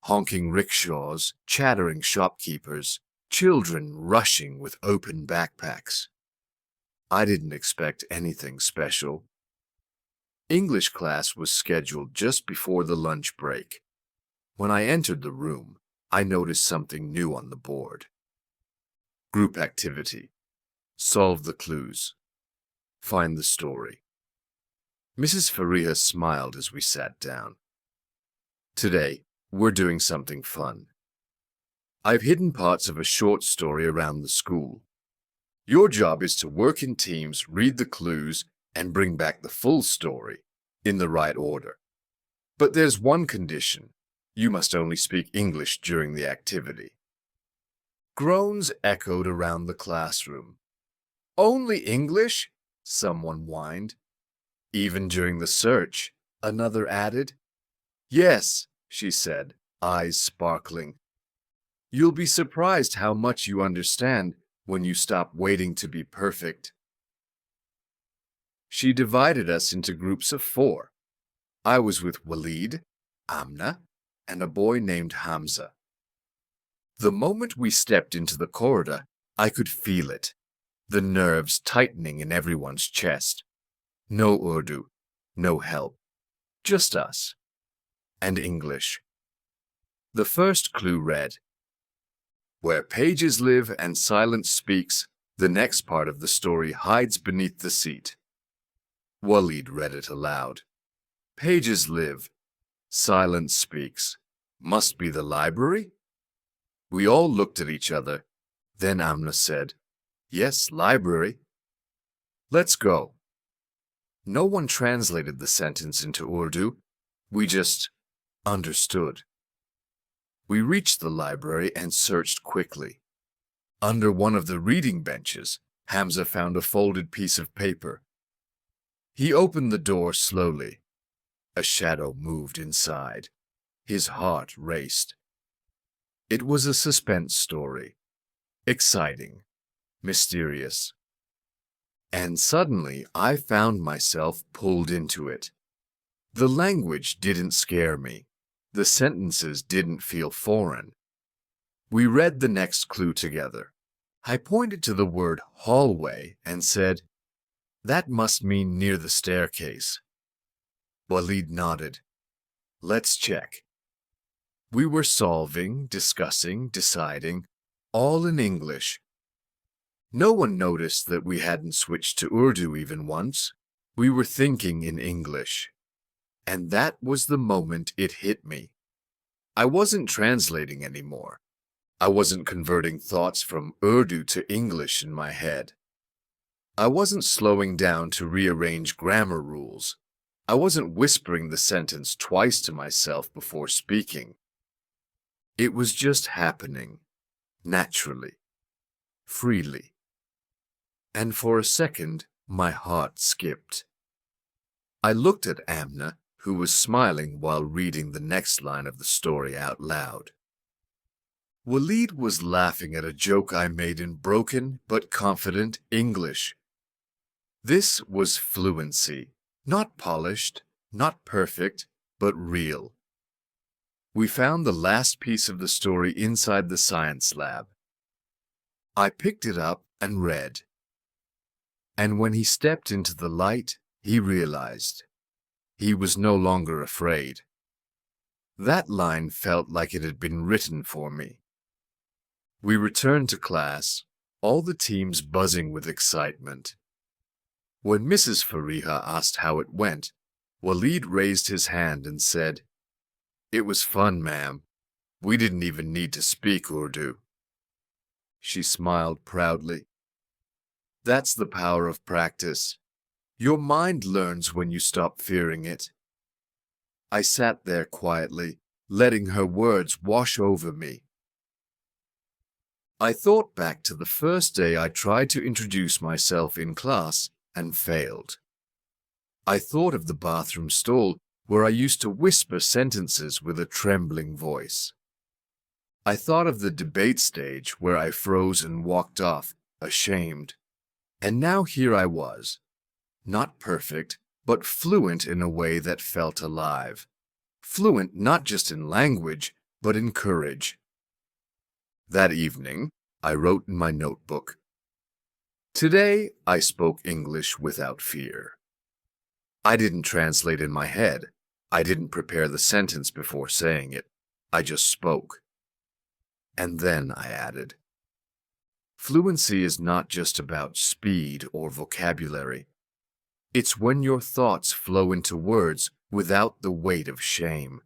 honking rickshaws, chattering shopkeepers, children rushing with open backpacks. I didn't expect anything special. English class was scheduled just before the lunch break. When I entered the room, I noticed something new on the board. Group activity. Solve the clues. Find the story. Mrs. Fariha smiled as we sat down. Today, we're doing something fun. I've hidden parts of a short story around the school. Your job is to work in teams, read the clues, and bring back the full story in the right order. But there's one condition. You must only speak English during the activity. Groans echoed around the classroom. Only English? Someone whined. Even during the search, another added. Yes, she said, eyes sparkling. You'll be surprised how much you understand when you stop waiting to be perfect. She divided us into groups of 4. I was with Walid, Amna, and a boy named Hamza. The moment we stepped into the corridor, I could feel it, the nerves tightening in everyone's chest. No Urdu, no help, just us. And English. The first clue read, "Where pages live and silence speaks, the next part of the story hides beneath the seat." Walid read it aloud. Pages live, silence speaks. Must be the library? We all looked at each other. Then Amna said, "Yes, library." "Let's go." No one translated the sentence into Urdu. We just understood. We reached the library and searched quickly. Under one of the reading benches, Hamza found a folded piece of paper. He opened the door slowly. A shadow moved inside. His heart raced. It was a suspense story. Exciting, mysterious. And suddenly I found myself pulled into it. The language didn't scare me. The sentences didn't feel foreign. We read the next clue together. I pointed to the word hallway and said, "That must mean near the staircase." Walid nodded. "Let's check." We were solving, discussing, deciding, all in English. No one noticed that we hadn't switched to Urdu even once. We were thinking in English. And that was the moment it hit me. I wasn't translating anymore. I wasn't converting thoughts from Urdu to English in my head. I wasn't slowing down to rearrange grammar rules. I wasn't whispering the sentence twice to myself before speaking. It was just happening, naturally, freely. And for a second, my heart skipped. I looked at Amna, who was smiling while reading the next line of the story out loud. Walid was laughing at a joke I made in broken but confident English. This was fluency, not polished, not perfect, but real. We found the last piece of the story inside the science lab. I picked it up and read. And when he stepped into the light, he realized. He was no longer afraid. That line felt like it had been written for me. We returned to class, all the teams buzzing with excitement. When Mrs. Fariha asked how it went, Walid raised his hand and said, "It was fun, ma'am. We didn't even need to speak Urdu." She smiled proudly. That's the power of practice. Your mind learns when you stop fearing it. I sat there quietly, letting her words wash over me. I thought back to the first day I tried to introduce myself in class and failed. I thought of the bathroom stall where I used to whisper sentences with a trembling voice. I thought of the debate stage where I froze and walked off, ashamed. And now here I was. Not perfect, but fluent in a way that felt alive. Fluent not just in language, but in courage. That evening, I wrote in my notebook, "Today, I spoke English without fear." I didn't translate in my head. I didn't prepare the sentence before saying it. I just spoke. And then I added, fluency is not just about speed or vocabulary. It's when your thoughts flow into words without the weight of shame.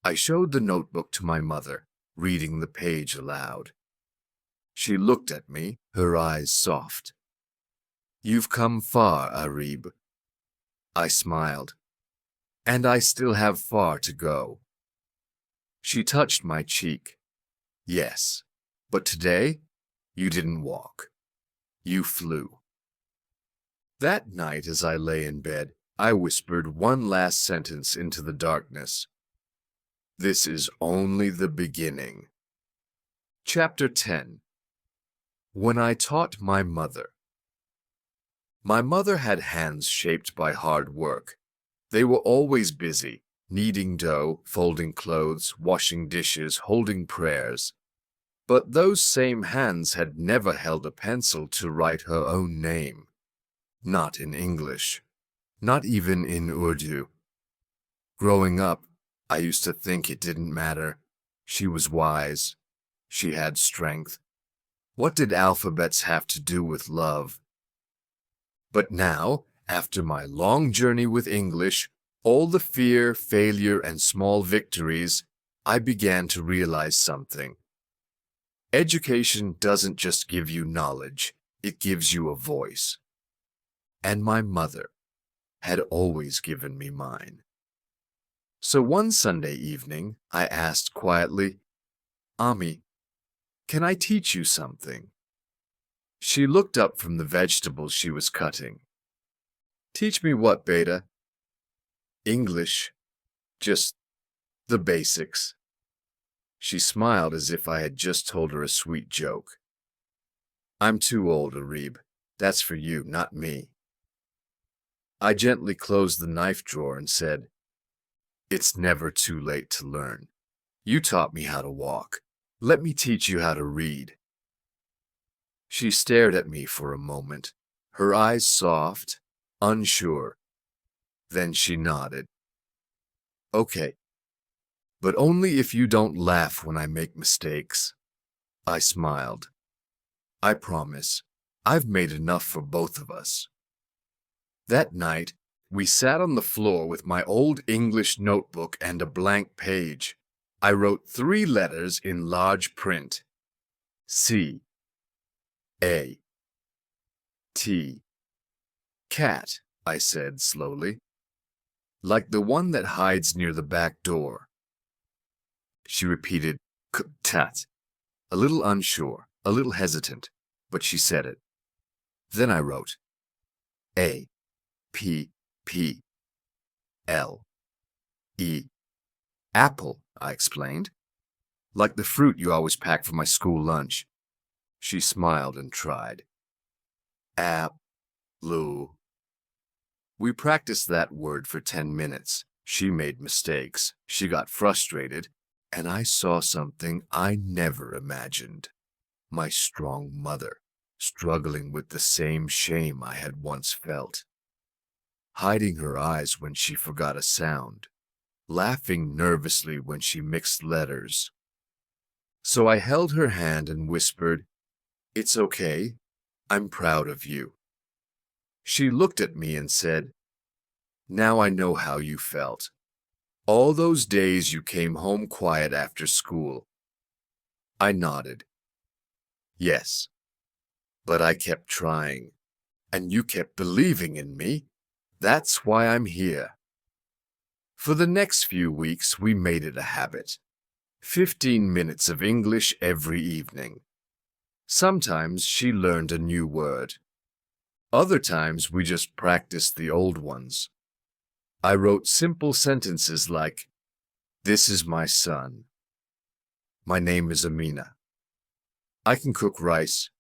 I showed the notebook to my mother, reading the page aloud. She looked at me, her eyes soft. You've come far, Arib. I smiled. And I still have far to go. She touched my cheek. Yes, but today, you didn't walk. You flew. That night, as I lay in bed, I whispered one last sentence into the darkness. This is only the beginning. Chapter 10. When I taught my mother. My mother had hands shaped by hard work. They were always busy, kneading dough, folding clothes, washing dishes, holding prayers. But those same hands had never held a pencil to write her own name. Not in English. Not even in Urdu. Growing up, I used to think it didn't matter. She was wise. She had strength. What did alphabets have to do with love? But now, after my long journey with English, all the fear, failure, and small victories, I began to realize something. Education doesn't just give you knowledge, it gives you a voice. And my mother had always given me mine. So one Sunday evening, I asked quietly, Ami, can I teach you something? She looked up from the vegetables she was cutting. Teach me what, Beta? English. Just the basics. She smiled as if I had just told her a sweet joke. I'm too old, Arib. That's for you, not me. I gently closed the knife drawer and said, It's never too late to learn. You taught me how to walk. Let me teach you how to read. She stared at me for a moment, her eyes soft, unsure. Then she nodded. Okay, but only if you don't laugh when I make mistakes. I smiled. I promise, I've made enough for both of us. That night, we sat on the floor with my old English notebook and a blank page. I wrote 3 letters in large print. C. A. T. Cat, I said slowly. Like the one that hides near the back door. She repeated, tat, a little unsure, a little hesitant, but she said it. Then I wrote, A. P. P. L. E. Apple, I explained. Like the fruit you always pack for my school lunch. She smiled and tried. Apple. We practiced that word for 10 minutes. She made mistakes. She got frustrated. And I saw something I never imagined. My strong mother, struggling with the same shame I had once felt. Hiding her eyes when she forgot a sound. Laughing nervously when she mixed letters. So I held her hand and whispered, It's okay. I'm proud of you. She looked at me and said, Now I know how you felt. All those days you came home quiet after school. I nodded. Yes, but I kept trying, and you kept believing in me. That's why I'm here. For the next few weeks, we made it a habit. 15 minutes of English every evening. Sometimes she learned a new word. Other times we just practiced the old ones. I wrote simple sentences like, This is my son. My name is Amina. I can cook rice.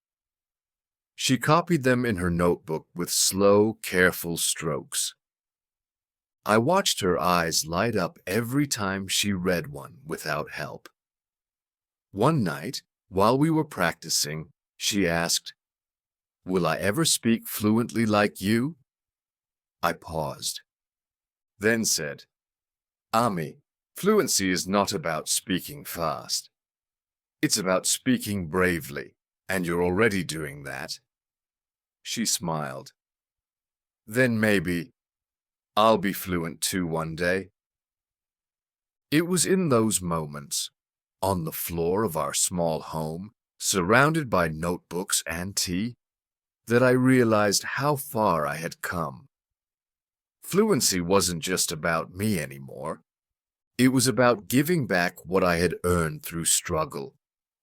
She copied them in her notebook with slow, careful strokes. I watched her eyes light up every time she read one without help. One night, while we were practicing, she asked, Will I ever speak fluently like you? I paused. Then said, Ami, fluency is not about speaking fast. It's about speaking bravely, and you're already doing that. She smiled. Then maybe I'll be fluent too one day. It was in those moments, on the floor of our small home, surrounded by notebooks and tea, that I realized how far I had come. Fluency wasn't just about me anymore. It was about giving back what I had earned through struggle.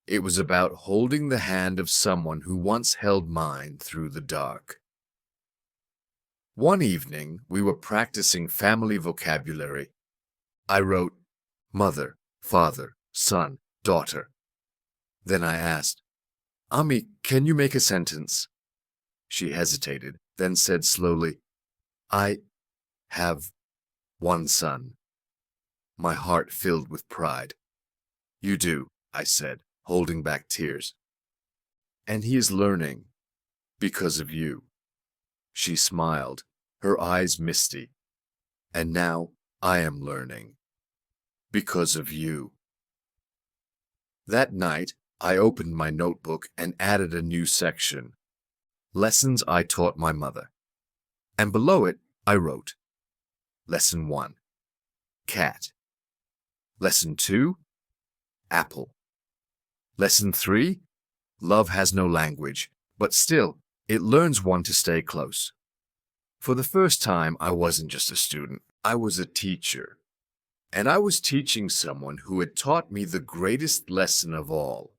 It was about holding the hand of someone who once held mine through the dark. One evening, we were practicing family vocabulary. I wrote, mother, father, son, daughter. Then I asked, Ami, can you make a sentence? She hesitated, then said slowly, I have one son. My heart filled with pride. You do, I said, holding back tears. And he is learning because of you. She smiled, her eyes misty. And now I am learning because of you. That night, I opened my notebook and added a new section, Lessons I Taught My Mother. And below it, I wrote, Lesson 1, Cat. Lesson 2, Apple. Lesson 3, Love has no language, but still, it learns one to stay close. For the first time, I wasn't just a student, I was a teacher. And I was teaching someone who had taught me the greatest lesson of all,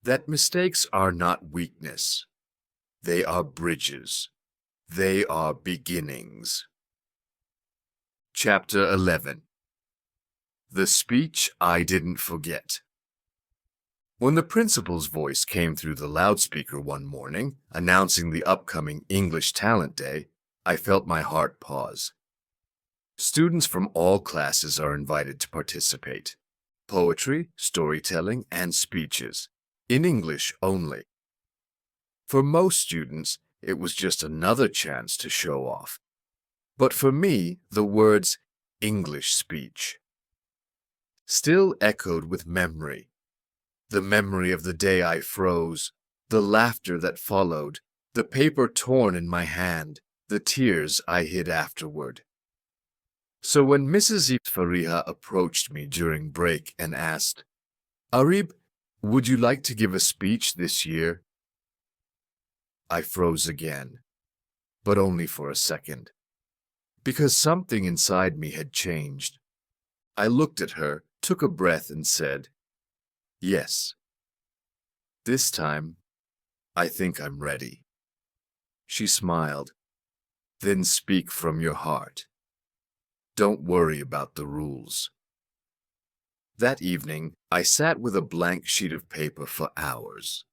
that mistakes are not weakness. They are bridges. They are beginnings. Chapter 11. The Speech I Didn't Forget. When the principal's voice came through the loudspeaker one morning, announcing the upcoming English Talent Day, I felt my heart pause. Students from all classes are invited to participate. Poetry, storytelling, and speeches, in English only. For most students, it was just another chance to show off. But for me, the words English speech still echoed with memory. The memory of the day I froze, the laughter that followed, the paper torn in my hand, the tears I hid afterward. So when Mrs. Fariha approached me during break and asked, Arib, would you like to give a speech this year? I froze again, but only for a second, because something inside me had changed. I looked at her, took a breath, and said, Yes. This time, I think I'm ready. She smiled. Then speak from your heart. Don't worry about the rules. That evening, I sat with a blank sheet of paper for hours.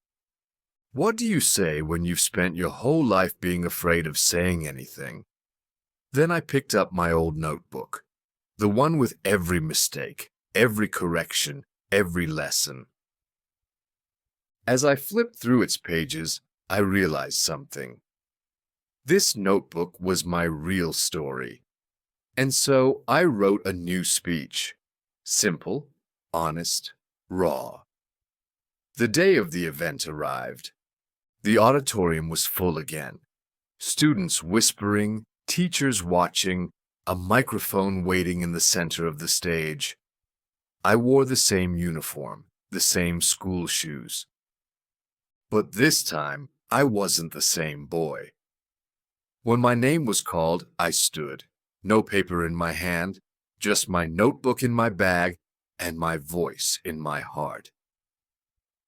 What do you say when you've spent your whole life being afraid of saying anything? Then I picked up my old notebook, the one with every mistake, every correction, every lesson. As I flipped through its pages, I realized something. This notebook was my real story. And so I wrote a new speech. Simple, honest, raw. The day of the event arrived. The auditorium was full again. Students whispering, teachers watching, a microphone waiting in the center of the stage. I wore the same uniform, the same school shoes. But this time, I wasn't the same boy. When my name was called, I stood. No paper in my hand, just my notebook in my bag and my voice in my heart.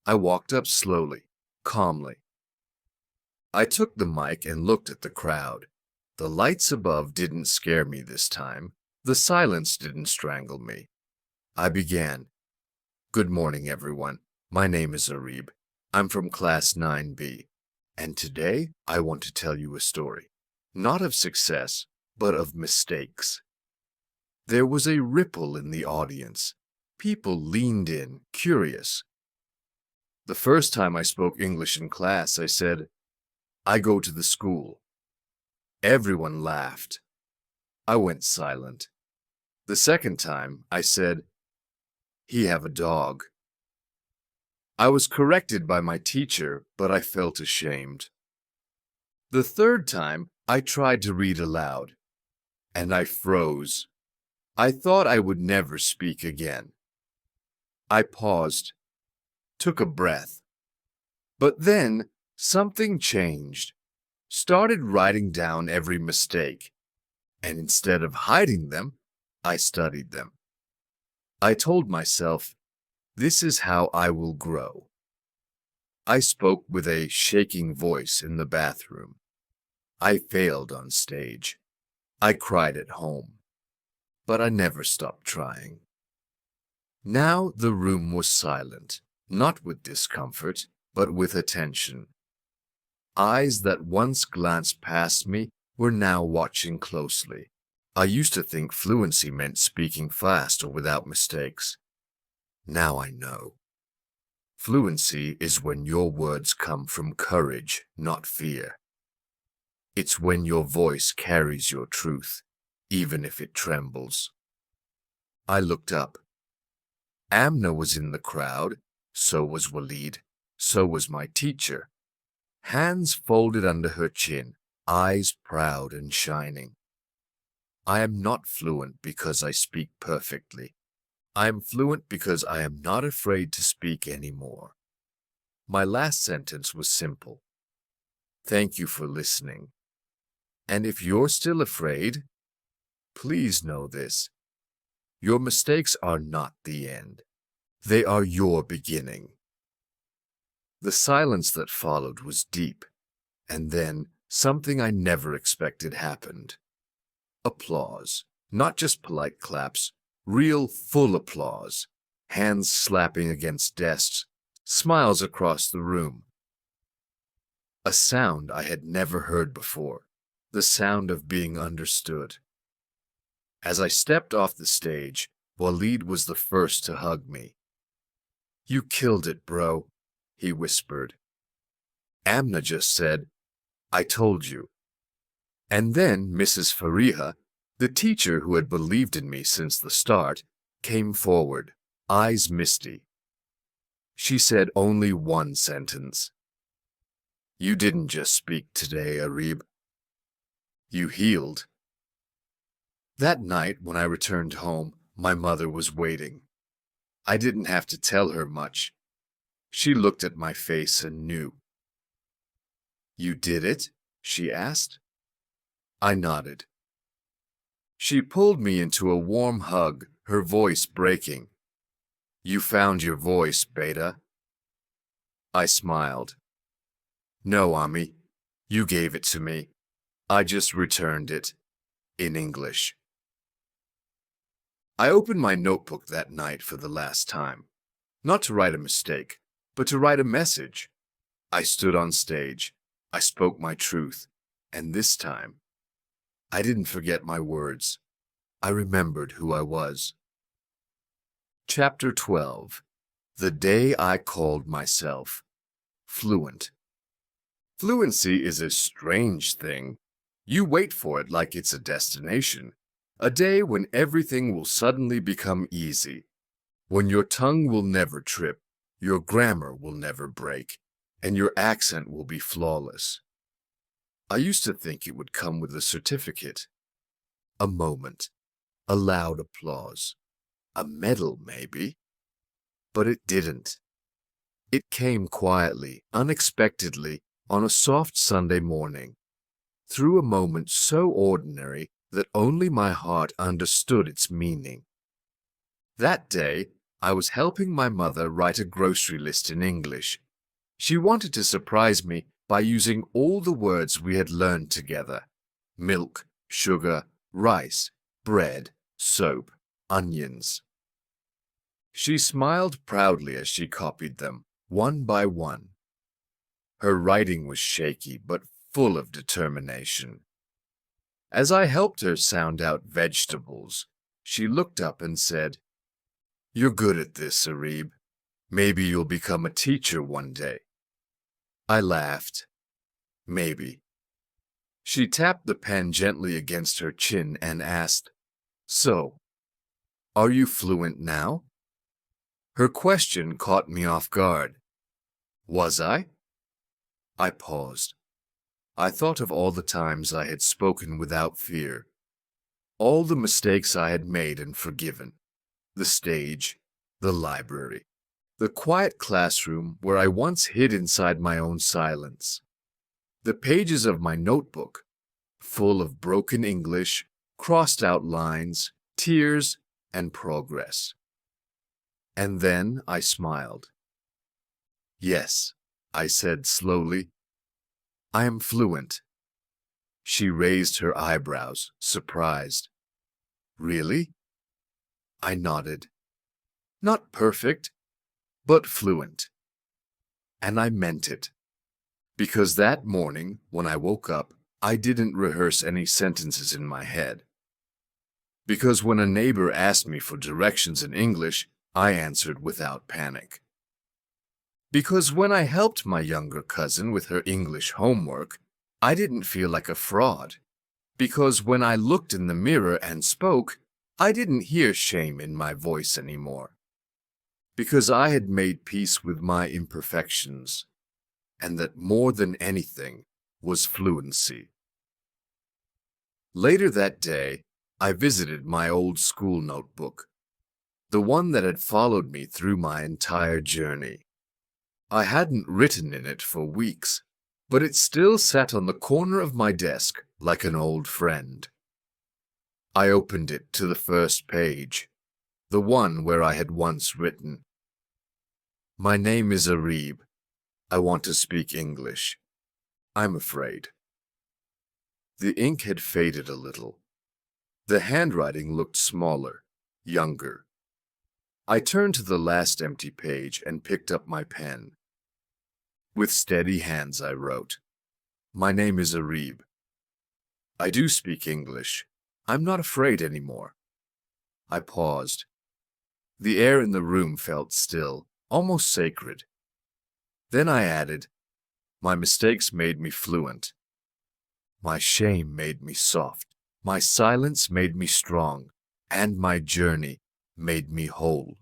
I walked up slowly, calmly. I took the mic and looked at the crowd. The lights above didn't scare me this time. The silence didn't strangle me. I began. Good morning, everyone. My name is Arib. I'm from Class 9B. And today, I want to tell you a story. Not of success, but of mistakes. There was a ripple in the audience. People leaned in, curious. The first time I spoke English in class, I said, I go to the school. Everyone laughed. I went silent. The second time, I said, he have a dog. I was corrected by my teacher, but I felt ashamed. The third time, I tried to read aloud, and I froze. I thought I would never speak again. I paused, took a breath. But then something changed. Started writing down every mistake, and instead of hiding them, I studied them. I told myself, this is how I will grow. I spoke with a shaking voice in the bathroom. I failed on stage. I cried at home. But I never stopped trying. Now the room was silent, not with discomfort, but with attention. Eyes that once glanced past me were now watching closely. I used to think fluency meant speaking fast or without mistakes. Now I know. Fluency is when your words come from courage, not fear. It's when your voice carries your truth, even if it trembles. I looked up. Amna was in the crowd, so was Walid, so was my teacher. Hands folded under her chin, eyes proud and shining. I am not fluent because I speak perfectly. I am fluent because I am not afraid to speak anymore. My last sentence was simple. Thank you for listening. And if you're still afraid, please know this. Your mistakes are not the end. They are your beginning. The silence that followed was deep, and then something I never expected happened. Applause. Not just polite claps, real full applause. Hands slapping against desks, smiles across the room. A sound I had never heard before, the sound of being understood. As I stepped off the stage, Walid was the first to hug me. You killed it, bro, he whispered. Amna just said, I told you. And then Mrs. Fariha, the teacher who had believed in me since the start, came forward, eyes misty. She said only one sentence. You didn't just speak today, Arib. You healed. That night, when I returned home, my mother was waiting. I didn't have to tell her much. She looked at my face and knew. You did it? She asked. I nodded. She pulled me into a warm hug, her voice breaking. You found your voice, Beta. I smiled. No, Ami, you gave it to me. I just returned it, in English. I opened my notebook that night for the last time, not to write a mistake, but to write a message. I stood on stage, I spoke my truth, and this time, I didn't forget my words. I remembered who I was. Chapter 12. The Day I Called Myself Fluent. Fluency is a strange thing. You wait for it like it's a destination, a day when everything will suddenly become easy, when your tongue will never trip, your grammar will never break, and your accent will be flawless. I used to think it would come with a certificate, a moment, a loud applause, a medal maybe, but it didn't. It came quietly, unexpectedly, on a soft Sunday morning, through a moment so ordinary that only my heart understood its meaning. That day, I was helping my mother write a grocery list in English. She wanted to surprise me by using all the words we had learned together: milk, sugar, rice, bread, soap, onions. She smiled proudly as she copied them, one by one. Her writing was shaky but full of determination. As I helped her sound out vegetables, she looked up and said, You're good at this, Arib. Maybe you'll become a teacher one day. I laughed. Maybe. She tapped the pen gently against her chin and asked, So, are you fluent now? Her question caught me off guard. Was I? I paused. I thought of all the times I had spoken without fear, all the mistakes I had made and forgiven, the stage, the library, the quiet classroom where I once hid inside my own silence, the pages of my notebook, full of broken English, crossed out lines, tears, and progress. And then I smiled. Yes, I said slowly, I am fluent. She raised her eyebrows, surprised. Really? I nodded. Not perfect, but fluent. And I meant it. Because that morning, when I woke up, I didn't rehearse any sentences in my head. Because when a neighbor asked me for directions in English, I answered without panic. Because when I helped my younger cousin with her English homework, I didn't feel like a fraud. Because when I looked in the mirror and spoke, I didn't hear shame in my voice anymore. Because I had made peace with my imperfections, and that more than anything was fluency. Later that day, I visited my old school notebook, the one that had followed me through my entire journey. I hadn't written in it for weeks, but it still sat on the corner of my desk like an old friend. I opened it to the first page, the one where I had once written, "My name is Arib. I want to speak English. I'm afraid." The ink had faded a little. The handwriting looked smaller, younger. I turned to the last empty page and picked up my pen. With steady hands I wrote, "My name is Arib. I do speak English. I'm not afraid anymore." I paused. The air in the room felt still, almost sacred. Then I added, "My mistakes made me fluent. My shame made me soft. My silence made me strong. And my journey made me whole."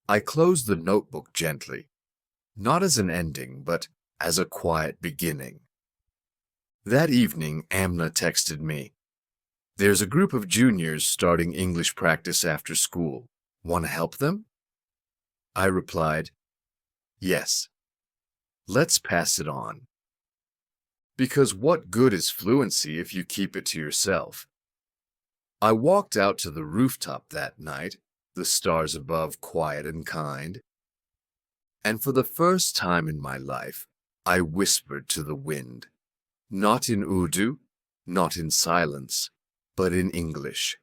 I closed the notebook gently, not as an ending, but as a quiet beginning. That evening, Amna texted me, "There's a group of juniors starting English practice after school. Want to help them?" I replied, "Yes. Let's pass it on." Because what good is fluency if you keep it to yourself? I walked out to the rooftop that night, the stars above quiet and kind. And for the first time in my life, I whispered to the wind, not in Urdu, not in silence, but in English,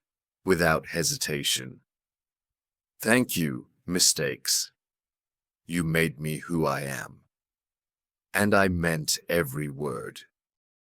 without hesitation. "Thank you, mistakes. You made me who I am." And I meant every word.